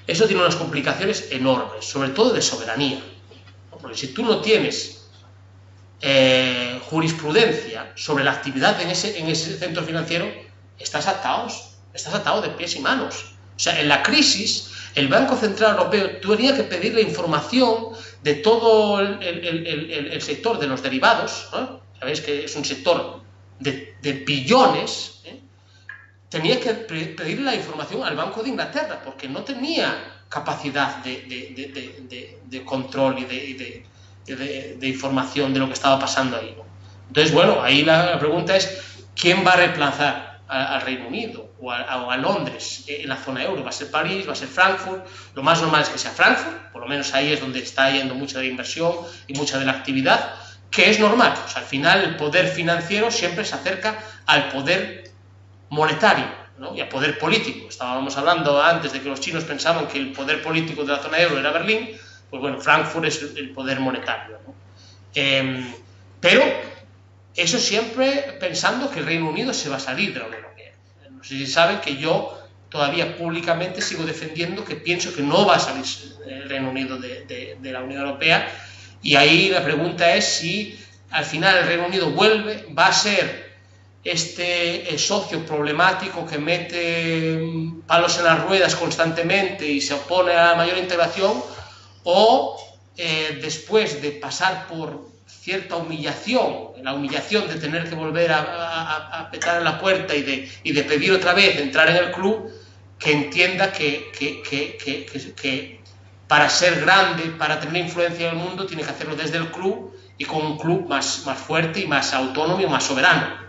Eso tiene unas complicaciones enormes, sobre todo de soberanía, ¿no? Porque si tú no tienes jurisprudencia sobre la actividad en ese centro financiero, estás atado de pies y manos. O sea, en la crisis, el Banco Central Europeo tenía que pedir la información de todo el sector de los derivados, ¿no? Sabéis que es un sector de billones, ¿eh? Tenía que pedir la información al Banco de Inglaterra, porque no tenía capacidad de control y de información de lo que estaba pasando ahí, ¿no? Entonces, bueno, ahí la pregunta es: ¿quién va a reemplazar al Reino Unido o a Londres en la zona euro? ¿Va a ser París? ¿Va a ser Frankfurt? Lo más normal es que sea Frankfurt, por lo menos ahí es donde está yendo mucha de la inversión y mucha de la actividad, que es normal. O sea, al final el poder financiero siempre se acerca al poder monetario, ¿no? Y al poder político. Estábamos hablando antes de que los chinos pensaban que el poder político de la zona euro era Berlín. Pues bueno, Frankfurt es el poder monetario, ¿no? Pero eso siempre pensando que el Reino Unido se va a salir de la Unión Europea. No sé si saben que yo todavía públicamente sigo defendiendo que pienso que no va a salir el Reino Unido de la Unión Europea, y ahí la pregunta es si al final el Reino Unido va a ser este socio problemático que mete palos en las ruedas constantemente y se opone a la mayor integración, o después de pasar por cierta humillación, la humillación de tener que volver a petar en la puerta y de pedir otra vez entrar en el club, que entienda que para ser grande, para tener influencia en el mundo, tiene que hacerlo desde el club y con un club más fuerte y más autónomo y más soberano.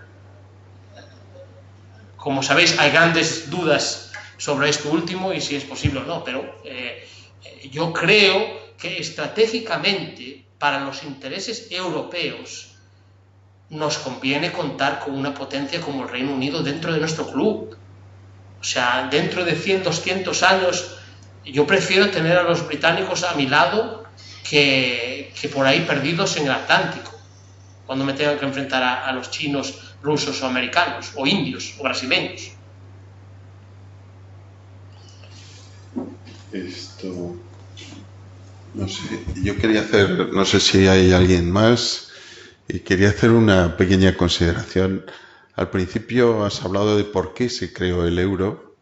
Como sabéis, hay grandes dudas sobre esto último y si es posible o no, pero yo creo que estratégicamente, para los intereses europeos, nos conviene contar con una potencia como el Reino Unido dentro de nuestro club. O sea, dentro de 100, 200 años, yo prefiero tener a los británicos a mi lado que por ahí perdidos en el Atlántico, cuando me tengan que enfrentar a los chinos, rusos o americanos, o indios, o brasileños. Esto... No sé, yo quería hacer, no sé si hay alguien más, y quería hacer una pequeña consideración. Al principio has hablado de por qué se creó el euro,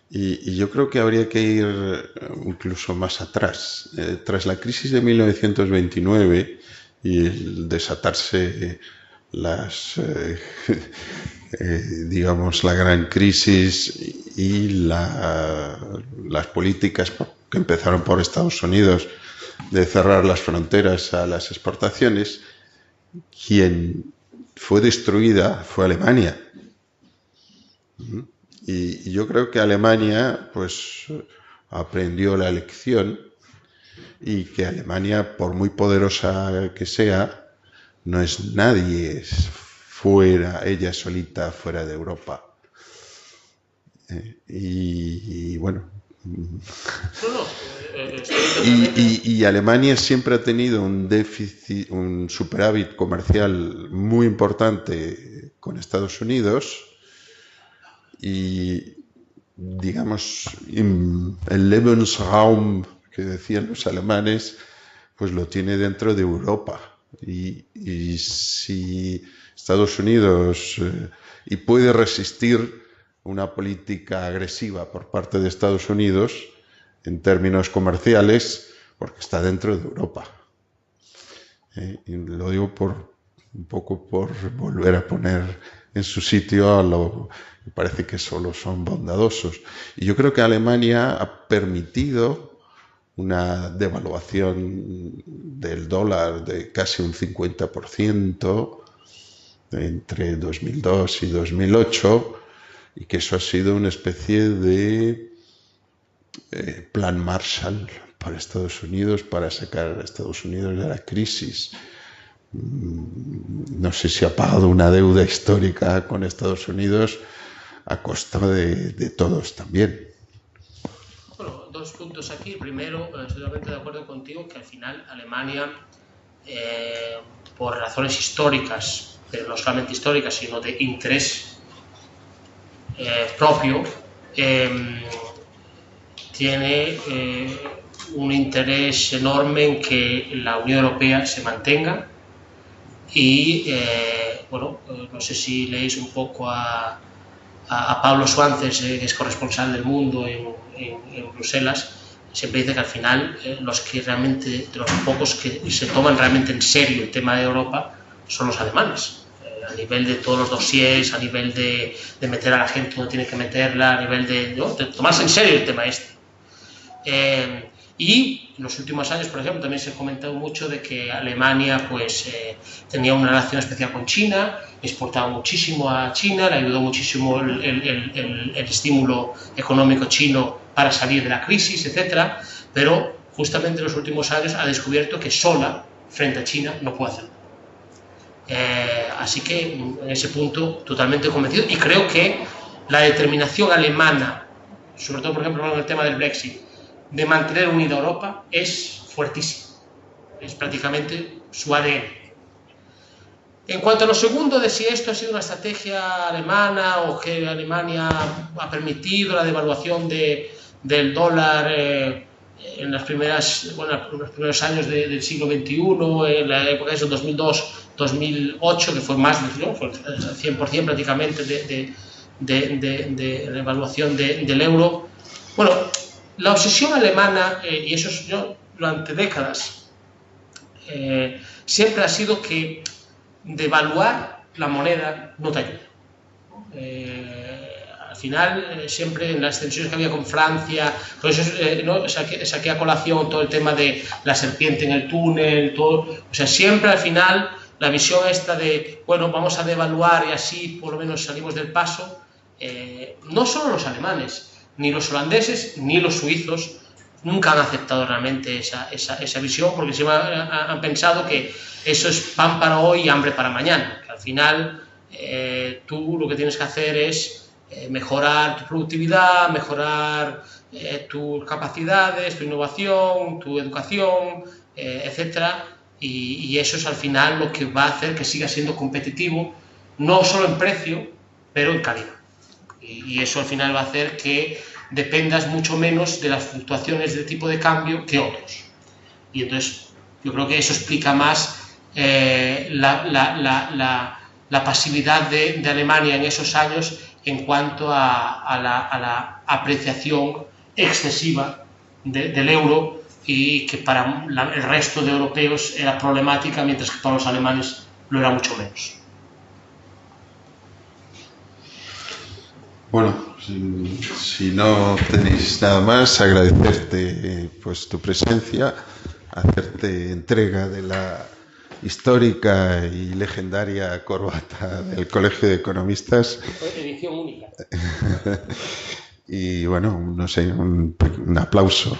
y yo creo que habría que ir incluso más atrás. Tras la crisis de 1929 y el desatarse digamos, la gran crisis y las políticas que empezaron por Estados Unidos de cerrar las fronteras a las exportaciones, quien fue destruida fue Alemania. Y yo creo que Alemania pues aprendió la lección, y que Alemania, por muy poderosa que sea, no es nadie fuera, ella solita, fuera de Europa. Y bueno... Y Alemania siempre ha tenido un déficit, un superávit comercial muy importante con Estados Unidos, y digamos el Lebensraum que decían los alemanes, pues lo tiene dentro de Europa, y si Estados Unidos y puede resistir una política agresiva por parte de Estados Unidos en términos comerciales, porque está dentro de Europa. Y lo digo un poco por volver a poner en su sitio a lo que parece que solo son bondadosos. Y yo creo que Alemania ha permitido una devaluación del dólar de casi un 50% entre 2002 y 2008, y que eso ha sido una especie de plan Marshall para Estados Unidos, para sacar a Estados Unidos de la crisis. No sé si ha pagado una deuda histórica con Estados Unidos a costa de todos también. Bueno, dos puntos aquí. Primero, estoy totalmente de acuerdo contigo que al final Alemania, por razones históricas, pero no solamente históricas, sino de interés propio, tiene un interés enorme en que la Unión Europea se mantenga y, bueno, no sé si leéis un poco a Pablo Schwantes, que es corresponsal del Mundo en Bruselas, siempre dice que al final los que realmente, de los pocos que se toman realmente en serio el tema de Europa son los alemanes. A nivel de todos los dossiers, a nivel de meter a la gente donde tiene que meterla, a nivel de tomarse en serio el tema este. Y en los últimos años, por ejemplo, también se ha comentado mucho de que Alemania pues, tenía una relación especial con China, exportaba muchísimo a China, le ayudó muchísimo el estímulo económico chino para salir de la crisis, etc. Pero justamente en los últimos años ha descubierto que sola, frente a China, no puede hacerlo. Así que en ese punto totalmente convencido, y creo que la determinación alemana, sobre todo por ejemplo en el tema del Brexit, de mantener unida Europa es fuertísima, es prácticamente su ADN. En cuanto a lo segundo de si esto ha sido una estrategia alemana o que Alemania ha permitido la devaluación del dólar en los primeros años del siglo XXI, en la época de 2002-2008, que fue más, ¿no? Fue el 100% prácticamente de la evaluación del euro. Bueno, la obsesión alemana, y eso durante décadas, siempre ha sido que devaluar la moneda no te ayuda. Al final, siempre en las tensiones que había con Francia, por eso ¿no? saqué a colación todo el tema de la serpiente en el túnel, todo, o sea, siempre al final la visión esta de, bueno, vamos a devaluar y así por lo menos salimos del paso, no solo los alemanes, ni los holandeses ni los suizos nunca han aceptado realmente esa visión, porque siempre han pensado que eso es pan para hoy y hambre para mañana, que al final tú lo que tienes que hacer es mejorar tu productividad, mejorar tus capacidades, tu innovación, tu educación, etcétera, y eso es al final lo que va a hacer que siga siendo competitivo, no solo en precio, pero en calidad. Y eso al final va a hacer que dependas mucho menos de las fluctuaciones de tipo de cambio que otros. Y entonces yo creo que eso explica más la pasividad de Alemania en esos años en cuanto a la apreciación excesiva del euro, y que para el resto de europeos era problemática, mientras que para los alemanes lo era mucho menos. Bueno, si no tenéis nada más, agradecerte pues tu presencia, hacerte entrega de la histórica y legendaria corbata del Colegio de Economistas. Edición única. Y bueno, no sé, un aplauso.